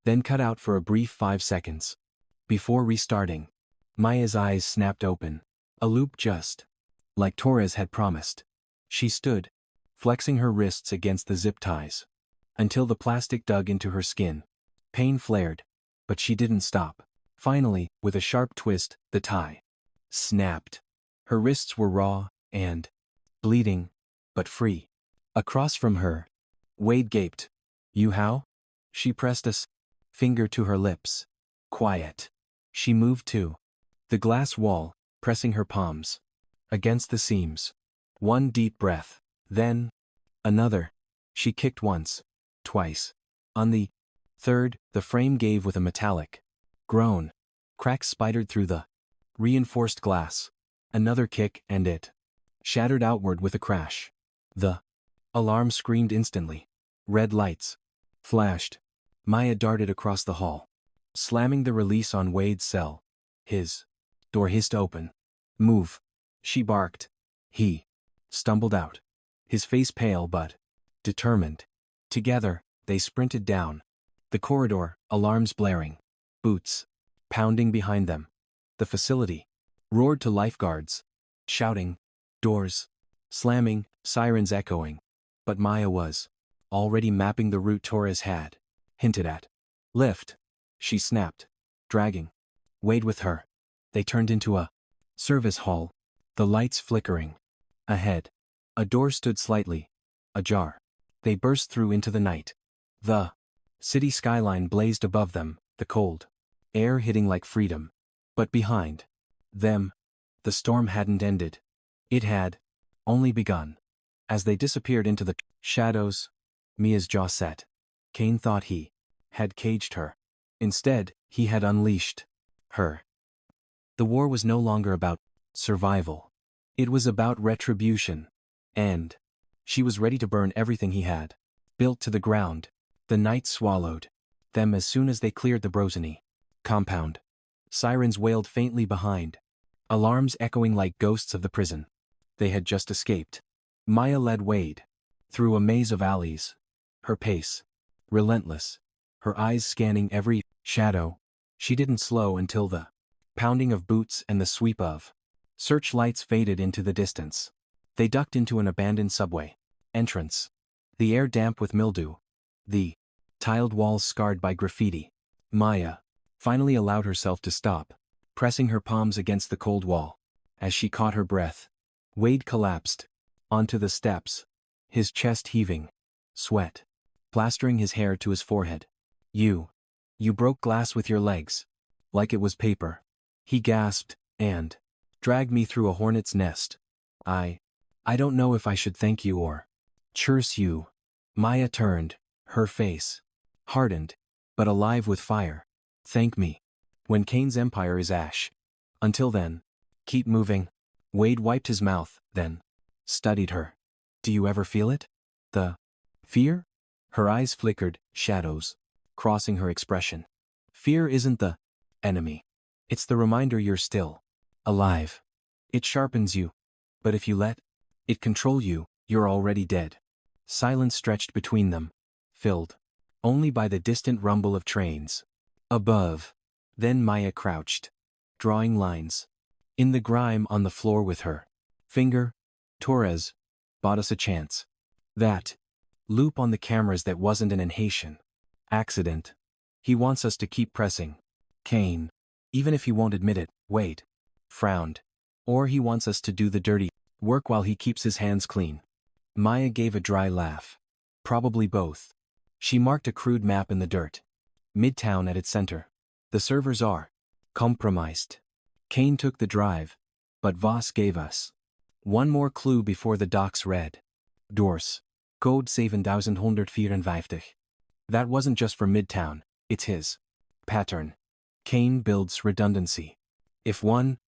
then cut out for a brief 5 seconds. Before restarting, Maya's eyes snapped open. A loop just like Torres had promised. She stood, flexing her wrists against the zip ties, until the plastic dug into her skin. Pain flared, but she didn't stop. Finally, with a sharp twist, the tie snapped. Her wrists were raw and bleeding, but free. Across from her, Wade gaped. You how? She pressed a finger to her lips. Quiet. She moved to the glass wall, pressing her palms against the seams. One deep breath, then another. She kicked once, twice. On the third, the frame gave with a metallic groan. Cracks spidered through the reinforced glass. Another kick and it shattered outward with a crash. The alarm screamed instantly. Red lights flashed. Maya darted across the hall, slamming the release on Wade's cell. His door hissed open. Move, she barked. He stumbled out, his face pale but determined. Together, they sprinted down the corridor, alarms blaring, boots pounding behind them. The facility roared to lifeguards, shouting, doors slamming, sirens echoing. But Maya was already mapping the route Torres had hinted at. Lift, she snapped, dragging Wade with her. They turned into a service hall, the lights flickering. Ahead, a door stood slightly ajar. They burst through into the night. The city skyline blazed above them, the cold air hitting like freedom. But behind them, the storm hadn't ended. It had only begun. As they disappeared into the shadows, Mia's jaw set. Kaine thought he had caged her. Instead, he had unleashed her. The war was no longer about survival. It was about retribution. And she was ready to burn everything he had built to the ground. The night swallowed them as soon as they cleared the Brozany compound. Sirens wailed faintly behind, alarms echoing like ghosts of the prison they had just escaped. Maya led Wade through a maze of alleys, her pace relentless, her eyes scanning every shadow. She didn't slow until the pounding of boots and the sweep of searchlights faded into the distance. They ducked into an abandoned subway entrance, the air damp with mildew, the tiled walls scarred by graffiti. Maya finally allowed herself to stop, pressing her palms against the cold wall. As she caught her breath, Wade collapsed onto the steps, his chest heaving, sweat plastering his hair to his forehead. You broke glass with your legs, like it was paper. He gasped, and dragged me through a hornet's nest. I don't know if I should thank you or curse you. Maya turned, her face hardened, but alive with fire. Thank me when Kaine's empire is ash. Until then, keep moving. Wade wiped his mouth, then studied her. Do you ever feel it? The fear? Her eyes flickered, shadows crossing her expression. Fear isn't the enemy. It's the reminder you're still alive. It sharpens you. But if you let it control you, you're already dead. Silence stretched between them, filled only by the distant rumble of trains above. Then Maya crouched, drawing lines in the grime on the floor with her finger. Torres bought us a chance. That loop on the cameras that wasn't an inhalation accident. He wants us to keep pressing. Kaine, even if he won't admit it. Wade frowned. Or he wants us to do the dirty work while he keeps his hands clean. Maya gave a dry laugh. Probably both. She marked a crude map in the dirt. Midtown at its center. The servers are compromised. Kaine took the drive, but Voss gave us one more clue before the docs read. Doors. Code 7154. That wasn't just for Midtown, it's his pattern. Kaine builds redundancy. If one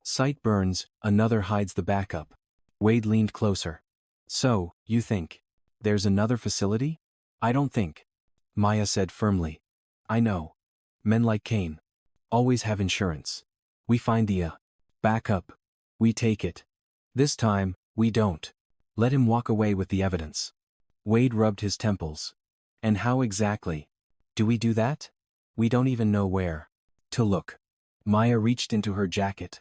site burns, another hides the backup. Wade leaned closer. So, you think there's another facility? I don't think. Maya said firmly. I know. Men like Kaine always have insurance. We find the backup. We take it. This time, we don't let him walk away with the evidence. Wade rubbed his temples. And how exactly do we do that? We don't even know where to look. Maya reached into her jacket,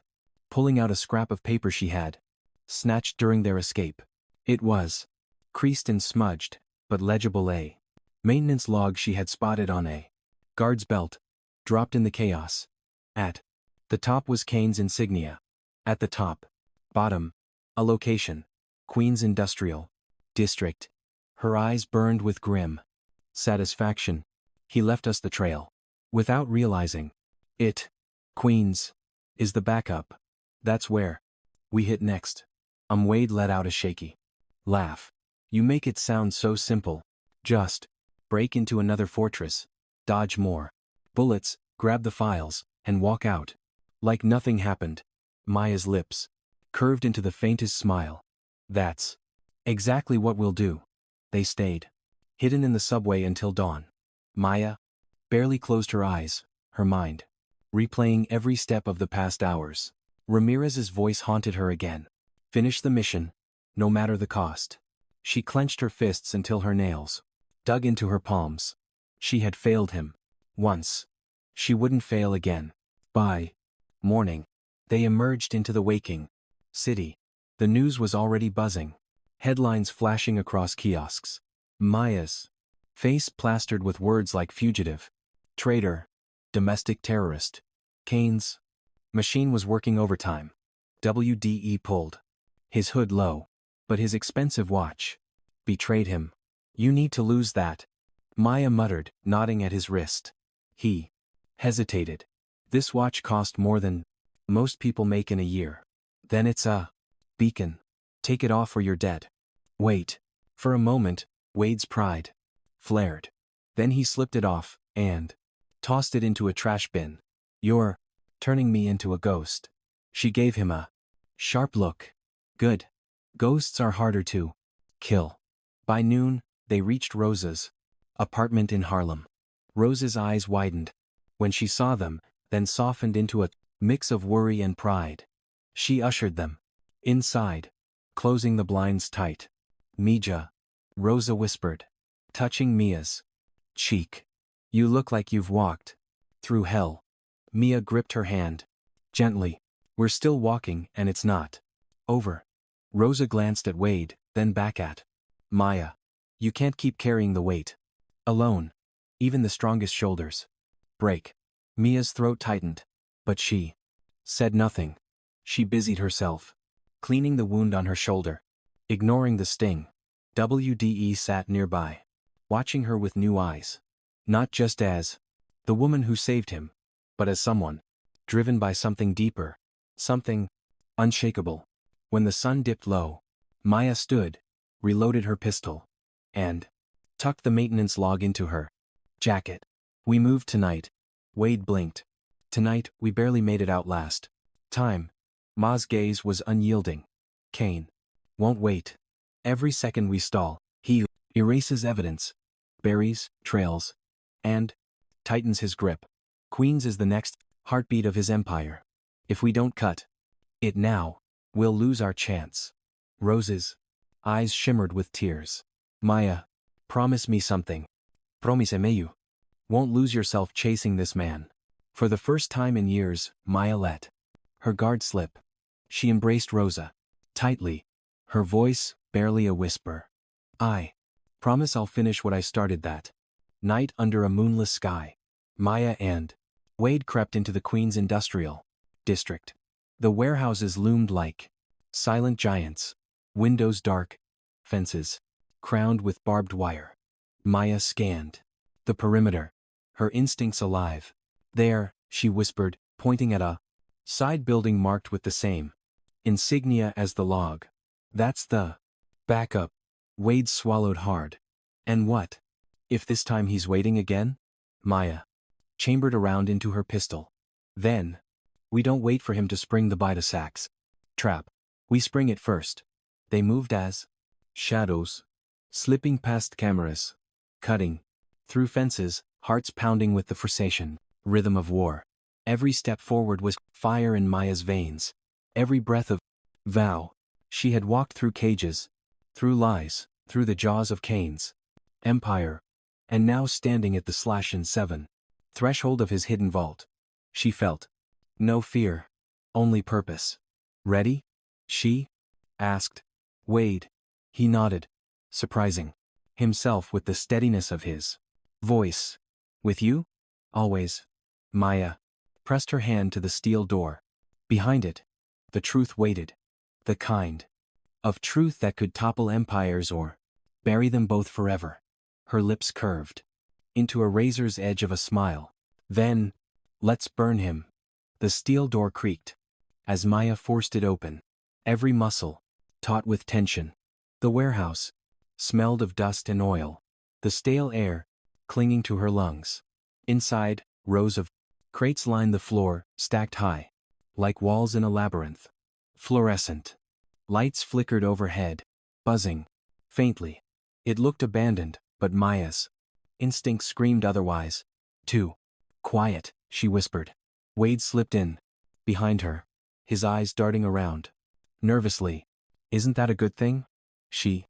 pulling out a scrap of paper she had snatched during their escape. It was creased and smudged, but legible. A maintenance log she had spotted on a guard's belt, dropped in the chaos. At the top was Kaine's insignia. At the top, bottom, a location. Queens Industrial District. Her eyes burned with grim satisfaction. He left us the trail without realizing it. Queens is the backup. That's where we hit next. Wade let out a shaky laugh. You make it sound so simple. Just break into another fortress, dodge more bullets, grab the files, and walk out like nothing happened. Maya's lips curved into the faintest smile. That's exactly what we'll do. They stayed hidden in the subway until dawn. Maya barely closed her eyes, her mind replaying every step of the past hours. Ramirez's voice haunted her again. Finish the mission, no matter the cost. She clenched her fists until her nails dug into her palms. She had failed him once. She wouldn't fail again. By morning, they emerged into the waking city. The news was already buzzing. Headlines flashing across kiosks. Maya's face plastered with words like fugitive, traitor, domestic terrorist. Kaine's machine was working overtime. WDE pulled his hood low, but his expensive watch betrayed him. You need to lose that, Maya muttered, nodding at his wrist. He hesitated. This watch cost more than most people make in a year. Then it's a beacon. Take it off or you're dead. Wait. For a moment, Wade's pride flared. Then he slipped it off and tossed it into a trash bin. You're turning me into a ghost. She gave him a sharp look. Good. Ghosts are harder to kill. By noon, they reached Rosa's apartment in Harlem. Rosa's eyes widened when she saw them, then softened into a mix of worry and pride. She ushered them inside, closing the blinds tight. Mija, Rosa whispered, touching Mia's cheek. You look like you've walked through hell. Mia gripped her hand gently. We're still walking and it's not over. Rosa glanced at Wade, then back at Maya. You can't keep carrying the weight alone. Even the strongest shoulders break. Mia's throat tightened, but she said nothing. She busied herself cleaning the wound on her shoulder, ignoring the sting. WDE sat nearby, watching her with new eyes. Not just as the woman who saved him, but as someone driven by something deeper, something unshakable. When the sun dipped low, Maya stood, reloaded her pistol, and tucked the maintenance log into her jacket. We moved tonight. Wade blinked. Tonight, we barely made it out last time. Ma's gaze was unyielding. Kaine won't wait. Every second we stall, he erases evidence, buries trails, and tightens his grip. Queens is the next heartbeat of his empire. If we don't cut it now, we'll lose our chance. Rose's eyes shimmered with tears. Maya, promise me something. Promise-me you won't lose yourself chasing this man. For the first time in years, Maya let her guard slip. She embraced Rosa tightly, her voice barely a whisper. I promise I'll finish what I started that night under a moonless sky. Maya and Wade crept into the Queen's industrial district. The warehouses loomed like silent giants, windows dark, fences crowned with barbed wire. Maya scanned the perimeter, her instincts alive. There, she whispered, pointing at a side building marked with the same insignia as the log. That's the backup. Wade swallowed hard. And what if this time he's waiting again? Maya chambered around into her pistol. Then, we don't wait for him to spring the bite-a-sacks trap. We spring it first. They moved as shadows, slipping past cameras, cutting through fences, hearts pounding with the frustration rhythm of war. Every step forward was fire in Maya's veins. Every breath of vow. She had walked through cages, through lies, through the jaws of Kaine's empire, and now standing at the /7 threshold of his hidden vault. She felt no fear, only purpose. Ready? She asked. Wade. He nodded, surprising himself with the steadiness of his voice. With you? Always. Maya pressed her hand to the steel door. Behind it, the truth waited. The kind of truth that could topple empires or bury them both forever. Her lips curved into a razor's edge of a smile. Then, let's burn him. The steel door creaked as Maya forced it open, every muscle taut with tension. The warehouse smelled of dust and oil, the stale air clinging to her lungs. Inside, rows of crates lined the floor, stacked high, like walls in a labyrinth. Fluorescent lights flickered overhead, buzzing faintly. It looked abandoned, but Maya's instinct screamed otherwise. Too quiet, she whispered. Wade slipped in behind her, his eyes darting around nervously. Isn't that a good thing? She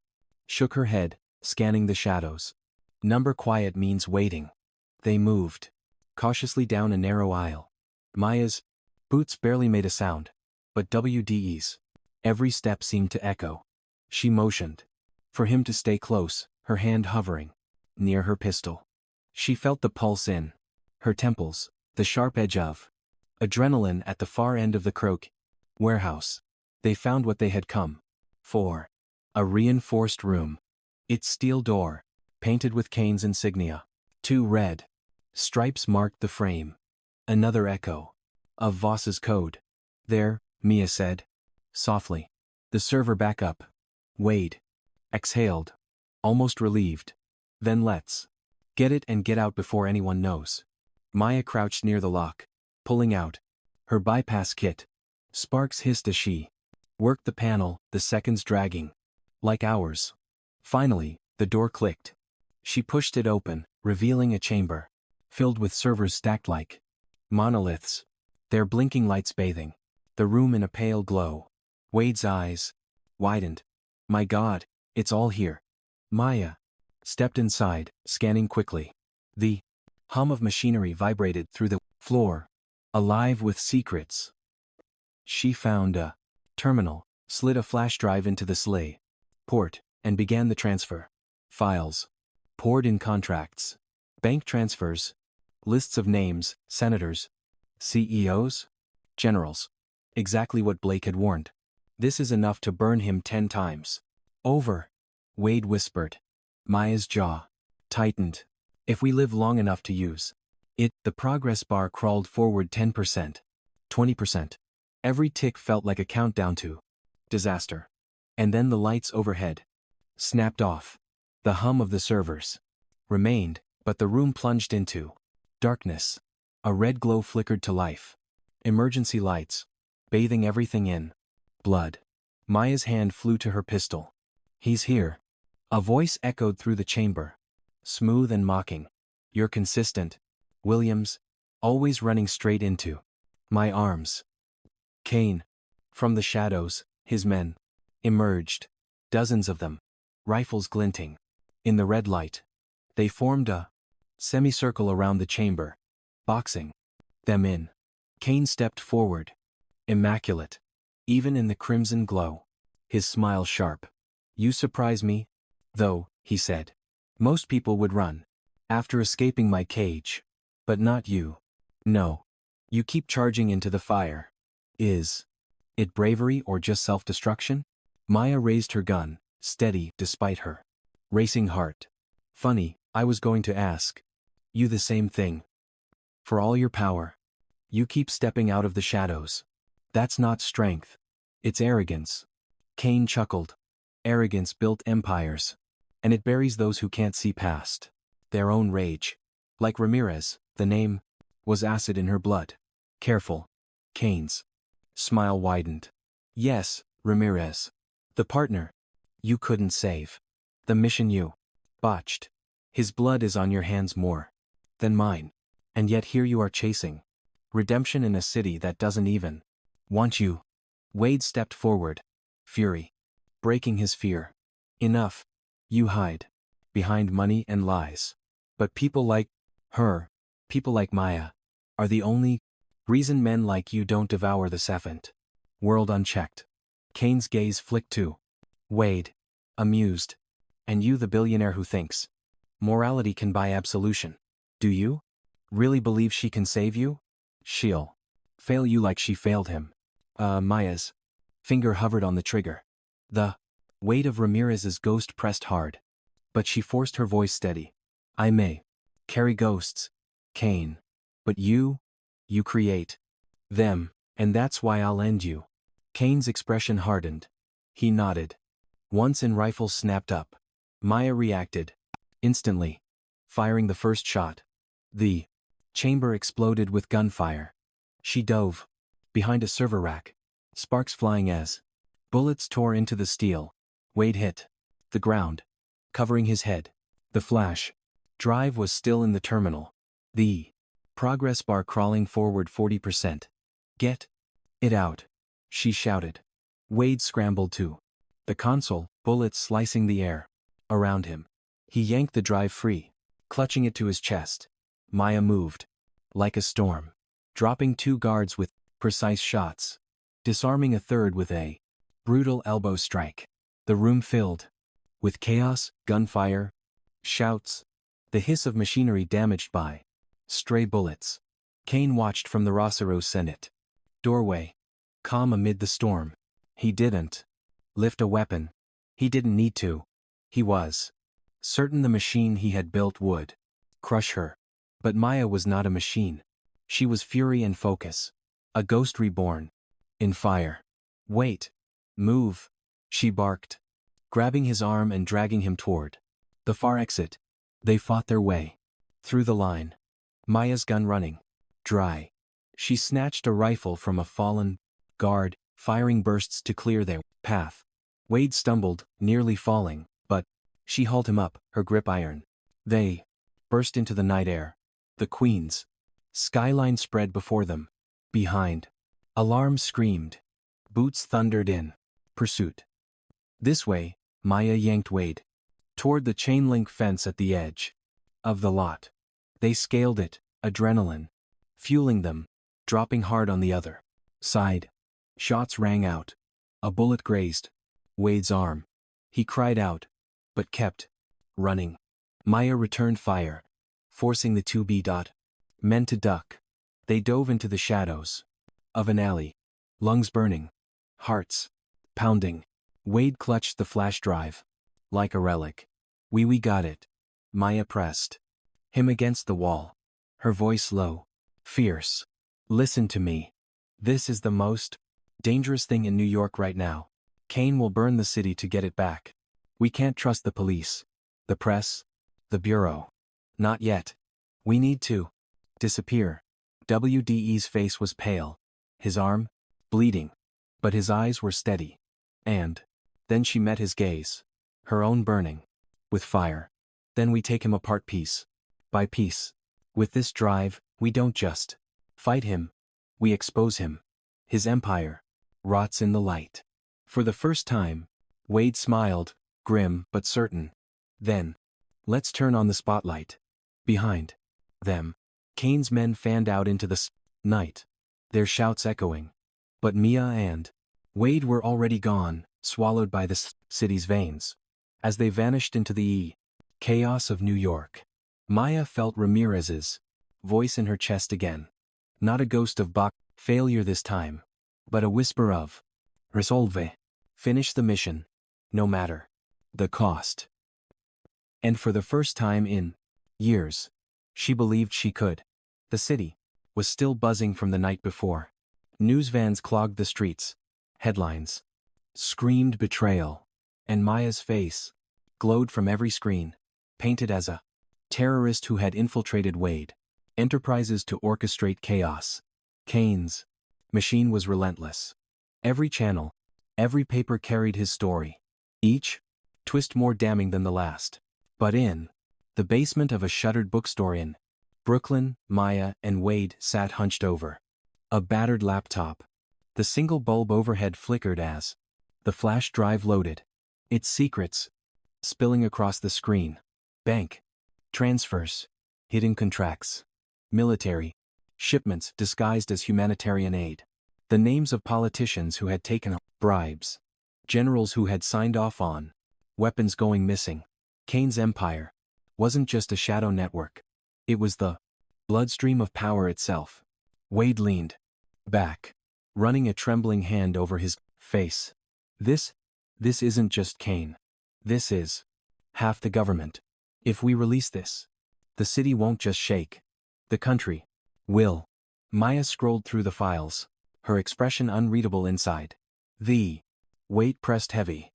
shook her head, scanning the shadows. Number quiet means waiting. They moved cautiously down a narrow aisle. Maya's boots barely made a sound, but WDE's every step seemed to echo. She motioned for him to stay close, her hand hovering near her pistol. She felt the pulse in her temples, the sharp edge of adrenaline at the far end of the croak warehouse. They found what they had come for. A reinforced room. Its steel door, painted with Kaine's insignia. 2 red stripes marked the frame. Another echo. Of Voss's code. There, Mia said. Softly. The server back up. Wade. Exhaled. Almost relieved. Then let's get it and get out before anyone knows. Maya crouched near the lock, pulling out her bypass kit. Sparks hissed as she worked the panel, the seconds dragging like hours. Finally, the door clicked. She pushed it open, revealing a chamber filled with servers stacked like monoliths, their blinking lights bathing the room in a pale glow. Wade's eyes widened. My God, it's all here. Maya stepped inside, scanning quickly. The hum of machinery vibrated through the floor, alive with secrets. She found a terminal, slid a flash drive into the sleigh port, and began the transfer. Files poured in, contracts, bank transfers, lists of names, senators, CEOs, generals. Exactly what Blake had warned. This is enough to burn him 10 times over, Wade whispered. Maya's jaw tightened. If we live long enough to use it, the progress bar crawled forward 10%, 20%. Every tick felt like a countdown to disaster. And then the lights overhead snapped off. The hum of the servers remained, but the room plunged into darkness. A red glow flickered to life. Emergency lights, bathing everything in blood. Maya's hand flew to her pistol. He's here. A voice echoed through the chamber, smooth and mocking. You're consistent, Williams, always running straight into my arms. Kaine. From the shadows, his men emerged, dozens of them, rifles glinting. In the red light, they formed a semicircle around the chamber, boxing them in. Kaine stepped forward, immaculate, even in the crimson glow, his smile sharp. You surprise me, though, he said. Most people would run after escaping my cage. But not you. No. You keep charging into the fire. Is it bravery or just self-destruction? Maya raised her gun, steady despite her racing heart. Funny, I was going to ask you the same thing. For all your power, you keep stepping out of the shadows. That's not strength. It's arrogance. Kaine chuckled. Arrogance built empires. And it buries those who can't see past their own rage. Like Ramirez, the name was acid in her blood. Careful. Kaine's smile widened. Yes, Ramirez. The partner you couldn't save. The mission you botched. His blood is on your hands more than mine. And yet here you are chasing redemption in a city that doesn't even want you. Wade stepped forward, fury breaking his fear. Enough. You hide behind money and lies. But people like her, people like Maya, are the only reason men like you don't devour the savant world unchecked. Kaine's gaze flicked to Wade, amused. And you, the billionaire who thinks morality can buy absolution. Do you really believe she can save you? She'll fail you like she failed him. Maya's finger hovered on the trigger. The weight of Ramirez's ghost pressed hard. But she forced her voice steady. I may carry ghosts, Kaine. But you create them, and that's why I'll end you. Kaine's expression hardened. He nodded. Once and rifles snapped up. Maya reacted instantly, firing the first shot. The chamber exploded with gunfire. She dove behind a server rack, sparks flying as bullets tore into the steel. Wade hit the ground, covering his head. The flash drive was still in the terminal. The progress bar crawling forward 40%. Get it out, she shouted. Wade scrambled to the console, bullets slicing the air around him. He yanked the drive free, clutching it to his chest. Maya moved like a storm, dropping 2 guards with precise shots, disarming a third with a brutal elbow strike. The room filled with chaos, gunfire, shouts, the hiss of machinery damaged by stray bullets. Kaine watched from the Rosario Senate doorway, calm amid the storm. He didn't lift a weapon. He didn't need to. He was certain the machine he had built would crush her. But Maya was not a machine. She was fury and focus. A ghost reborn. In fire. Wait. Move. She barked, grabbing his arm and dragging him toward the far exit. They fought their way through the line. Maya's gun running dry. She snatched a rifle from a fallen guard, firing bursts to clear their path. Wade stumbled, nearly falling, but she hauled him up, her grip iron. They burst into the night air. The Queen's skyline spread before them. Behind. Alarms screamed. Boots thundered in pursuit. This way, Maya yanked Wade toward the chain-link fence at the edge of the lot. They scaled it, adrenaline fueling them, dropping hard on the other side. Shots rang out. A bullet grazed Wade's arm. He cried out, but kept running. Maya returned fire, forcing the 2B men to duck. They dove into the shadows of an alley, lungs burning, hearts pounding. Wade clutched the flash drive like a relic. We got it. Maya pressed him against the wall, her voice low, fierce. Listen to me. This is the most dangerous thing in New York right now. Kaine will burn the city to get it back. We can't trust the police, the press, the bureau. Not yet. We need to disappear. WDE's face was pale, his arm bleeding, but his eyes were steady. And then she met his gaze, her own burning with fire. Then we take him apart piece by piece. With this drive, we don't just fight him, we expose him. His empire rots in the light. For the first time, Wade smiled, grim but certain. Then, let's turn on the spotlight. Behind them, Kaine's men fanned out into the night, their shouts echoing. But Mia and Wade were already gone, swallowed by the city's veins. As they vanished into the chaos of New York, Maya felt Ramirez's voice in her chest again. Not a ghost of failure this time, but a whisper of resolve. Finish the mission, no matter the cost. And for the first time in years, she believed she could. The city was still buzzing from the night before. News vans clogged the streets. Headlines screamed betrayal. And Maya's face glowed from every screen, painted as a terrorist who had infiltrated Wade Enterprises to orchestrate chaos. Kaine's machine was relentless. Every channel, every paper carried his story. Each twist more damning than the last. But in the basement of a shuttered bookstore in Brooklyn, Maya and Wade sat hunched over a battered laptop. The single bulb overhead flickered as the flash drive loaded, its secrets spilling across the screen. Bank transfers, hidden contracts, military shipments disguised as humanitarian aid. The names of politicians who had taken bribes, generals who had signed off on weapons going missing. Kaine's empire wasn't just a shadow network. It was the bloodstream of power itself. Wade leaned back, running a trembling hand over his face. This isn't just Kaine. This is half the government. If we release this, the city won't just shake. The country will. Maya scrolled through the files, her expression unreadable inside. The weight pressed heavy.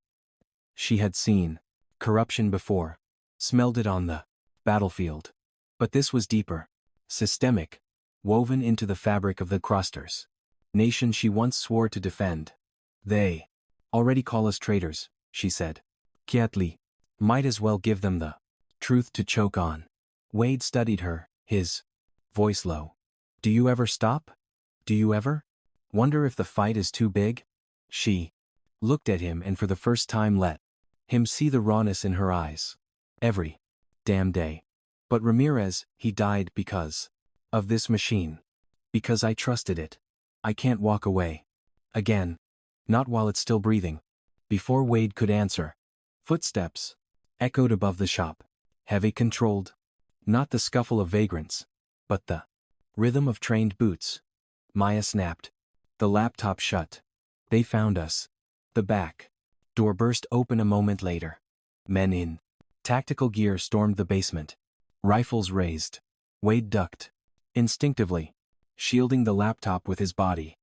She had seen corruption before, smelled it on the battlefield. But this was deeper, systemic, woven into the fabric of the crosters. Nation she once swore to defend. They already call us traitors, she said. Quietly, might as well give them the truth to choke on. Wade studied her, his voice low. Do you ever stop? Do you ever wonder if the fight is too big? She looked at him and for the first time let him see the rawness in her eyes. Every damn day. But Ramirez, he died because of this machine. Because I trusted it. I can't walk away. Again. Not while it's still breathing. Before Wade could answer, footsteps echoed above the shop. Heavy, controlled. Not the scuffle of vagrants, but the rhythm of trained boots. Maya snapped. The laptop shut. They found us. The back door burst open a moment later. Men in tactical gear stormed the basement. Rifles raised. Wade ducked. Instinctively. shielding the laptop with his body.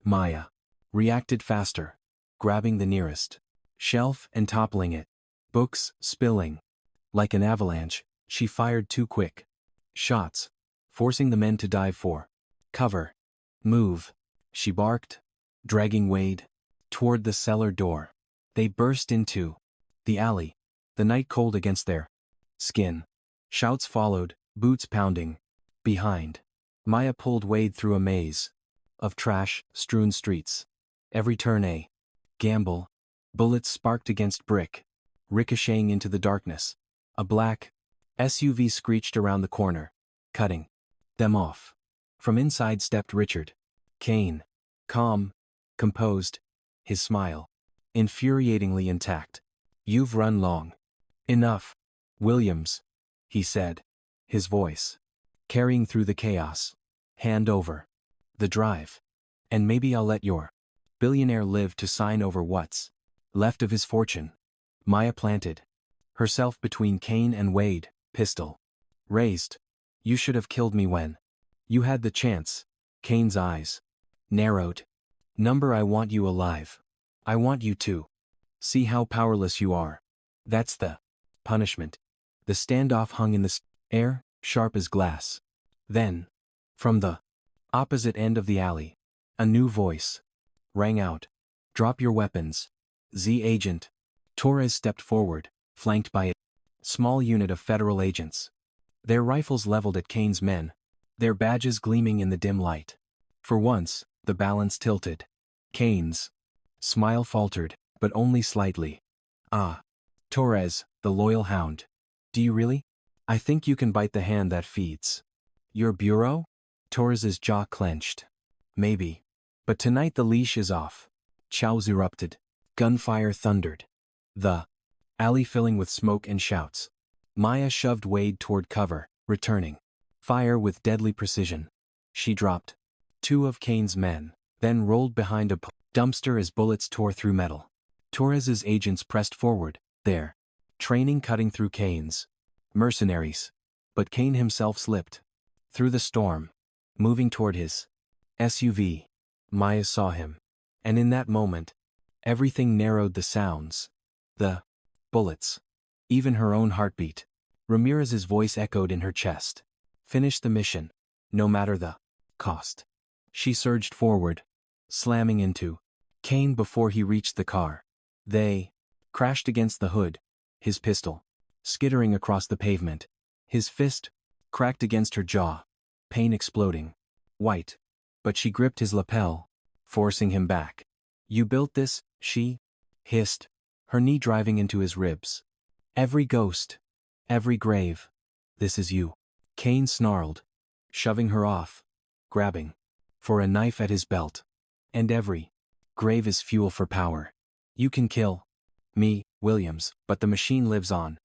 Maya reacted faster, grabbing the nearest shelf and toppling it. Books spilling. Like an avalanche, she fired 2 quick shots, forcing the men to dive for cover. Move, she barked, dragging Wade toward the cellar door. They burst into the alley, the night cold against their skin. Shouts followed, boots pounding. Behind, Maya pulled Wade through a maze of trash-strewn streets. Every turn a gamble. Bullets sparked against brick, ricocheting into the darkness. A black SUV screeched around the corner, cutting them off. From inside stepped Richard Kaine, calm, composed, his smile infuriatingly intact. "You've run long enough, Williams," he said, his voice carrying through the chaos. "Hand over the drive, and maybe I'll let your billionaire live to sign over what's left of his fortune." Maya planted herself between Kaine and Wade, pistol raised. "You should have killed me when you had the chance." Kaine's eyes narrowed. "Number, I want you alive. I want you to see how powerless you are. That's the punishment." The standoff hung in the air, sharp as glass. Then, from the opposite end of the alley, a new voice rang out. "Drop your weapons, Z agent." Torres stepped forward, flanked by a small unit of federal agents. Their rifles leveled at Kaine's men, their badges gleaming in the dim light. For once, the balance tilted. Kaine's smile faltered, but only slightly. "Ah. Torres, the loyal hound. Do you really? I think you can bite the hand that feeds your bureau?" Torres's jaw clenched. "Maybe. But tonight the leash is off." Chows erupted. Gunfire thundered, the alley filling with smoke and shouts. Maya shoved Wade toward cover, returning fire with deadly precision. She dropped 2 of Kaine's men, then rolled behind a dumpster as bullets tore through metal. Torres's agents pressed forward, their training cutting through Kaine's mercenaries. But Kaine himself slipped through the storm, moving toward his SUV. Maya saw him, and in that moment, everything narrowed. The sounds, the bullets, even her own heartbeat. Ramirez's voice echoed in her chest. "Finish the mission, no matter the cost." She surged forward, slamming into Kaine before he reached the car. They crashed against the hood, his pistol skittering across the pavement. His fist cracked against her jaw, pain exploding. White. But she gripped his lapel, forcing him back. "You built this," she hissed, her knee driving into his ribs. "Every ghost, every grave. This is you." Kaine snarled, shoving her off, grabbing for a knife at his belt. "And every grave is fuel for power. You can kill me, Williams, but the machine lives on."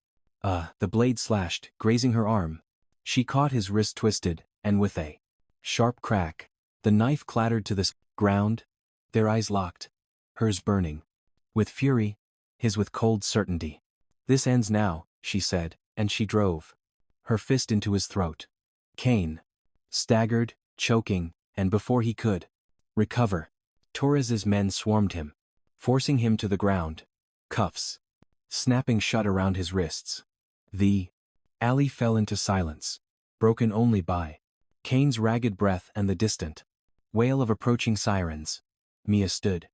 The blade slashed, grazing her arm. She caught his wrist twisted, and with a sharp crack, the knife clattered to the ground. Their eyes locked, hers burning with fury, his with cold certainty. "This ends now," she said, and she drove her fist into his throat. Kaine staggered, choking, and before he could recover, Torres's men swarmed him, forcing him to the ground, cuffs snapping shut around his wrists. The alley fell into silence, broken only by Kaine's ragged breath and the distant wail of approaching sirens. Mia stood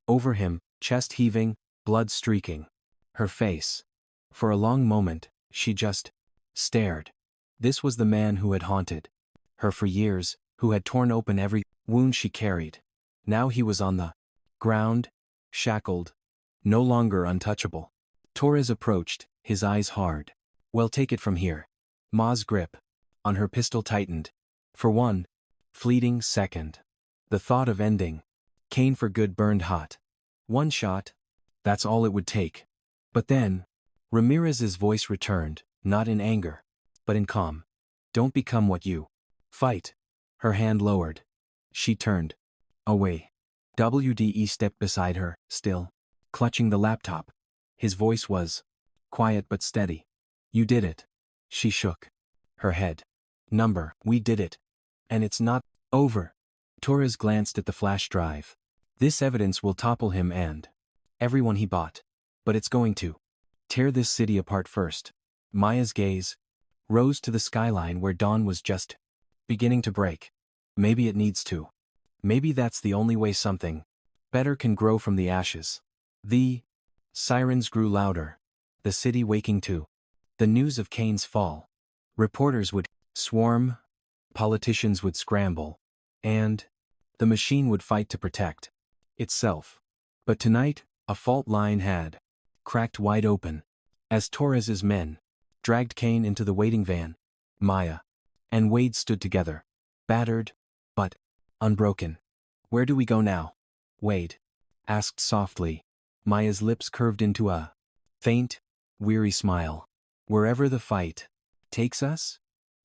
over him, chest heaving, blood streaking her face. For a long moment, she just stared. This was the man who had haunted her for years, who had torn open every wound she carried. Now he was on the ground, shackled, no longer untouchable. Torres approached, his eyes hard. "Well, take it from here." Ma's grip on her pistol tightened. For one fleeting second, the thought of ending Kaine for good burned hot. One shot, that's all it would take. But then, Ramirez's voice returned, not in anger, but in calm. "Don't become what you fight." Her hand lowered. She turned away. WDE stepped beside her, still clutching the laptop. His voice was quiet but steady. "You did it." She shook her head. "Number, we did it. And it's not Over. Torres glanced at the flash drive. This evidence will topple him and everyone he bought. But it's going to tear this city apart first. Maya's gaze rose to the skyline where dawn was just beginning to break. Maybe it needs to. Maybe that's the only way something better can grow from the ashes. The sirens grew louder. The city waking to the news of Kaine's fall. Reporters would swarm, politicians would scramble, and the machine would fight to protect itself. But tonight, a fault line had cracked wide open. As Torres's men dragged Kaine into the waiting van, Maya and Wade stood together, battered, but unbroken. Where do we go now? Wade asked softly. Maya's lips curved into a faint, weary smile. Wherever the fight takes us?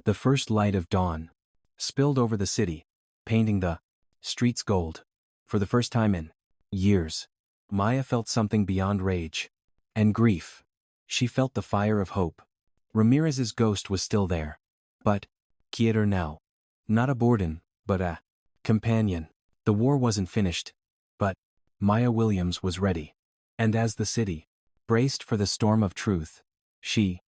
The first light of dawn spilled over the city, painting the streets gold. For the first time in years, Maya felt something beyond rage and grief. She felt the fire of hope. Ramirez's ghost was still there, but quieter now. Not a burden, but a companion. The war wasn't finished, but Maya Williams was ready. And as the city braced for the storm of truth, she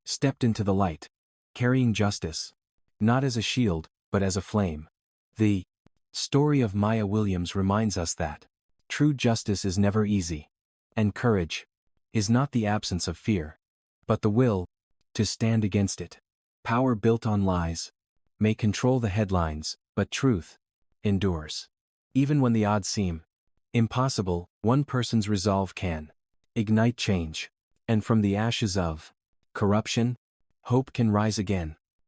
stepped into the light, carrying justice, not as a shield, but as a flame. The story of Maya Williams reminds us that true justice is never easy, and courage is not the absence of fear, but the will to stand against it. Power built on lies may control the headlines, but truth endures. Even when the odds seem impossible, one person's resolve can ignite change. And from the ashes of corruption, hope can rise again.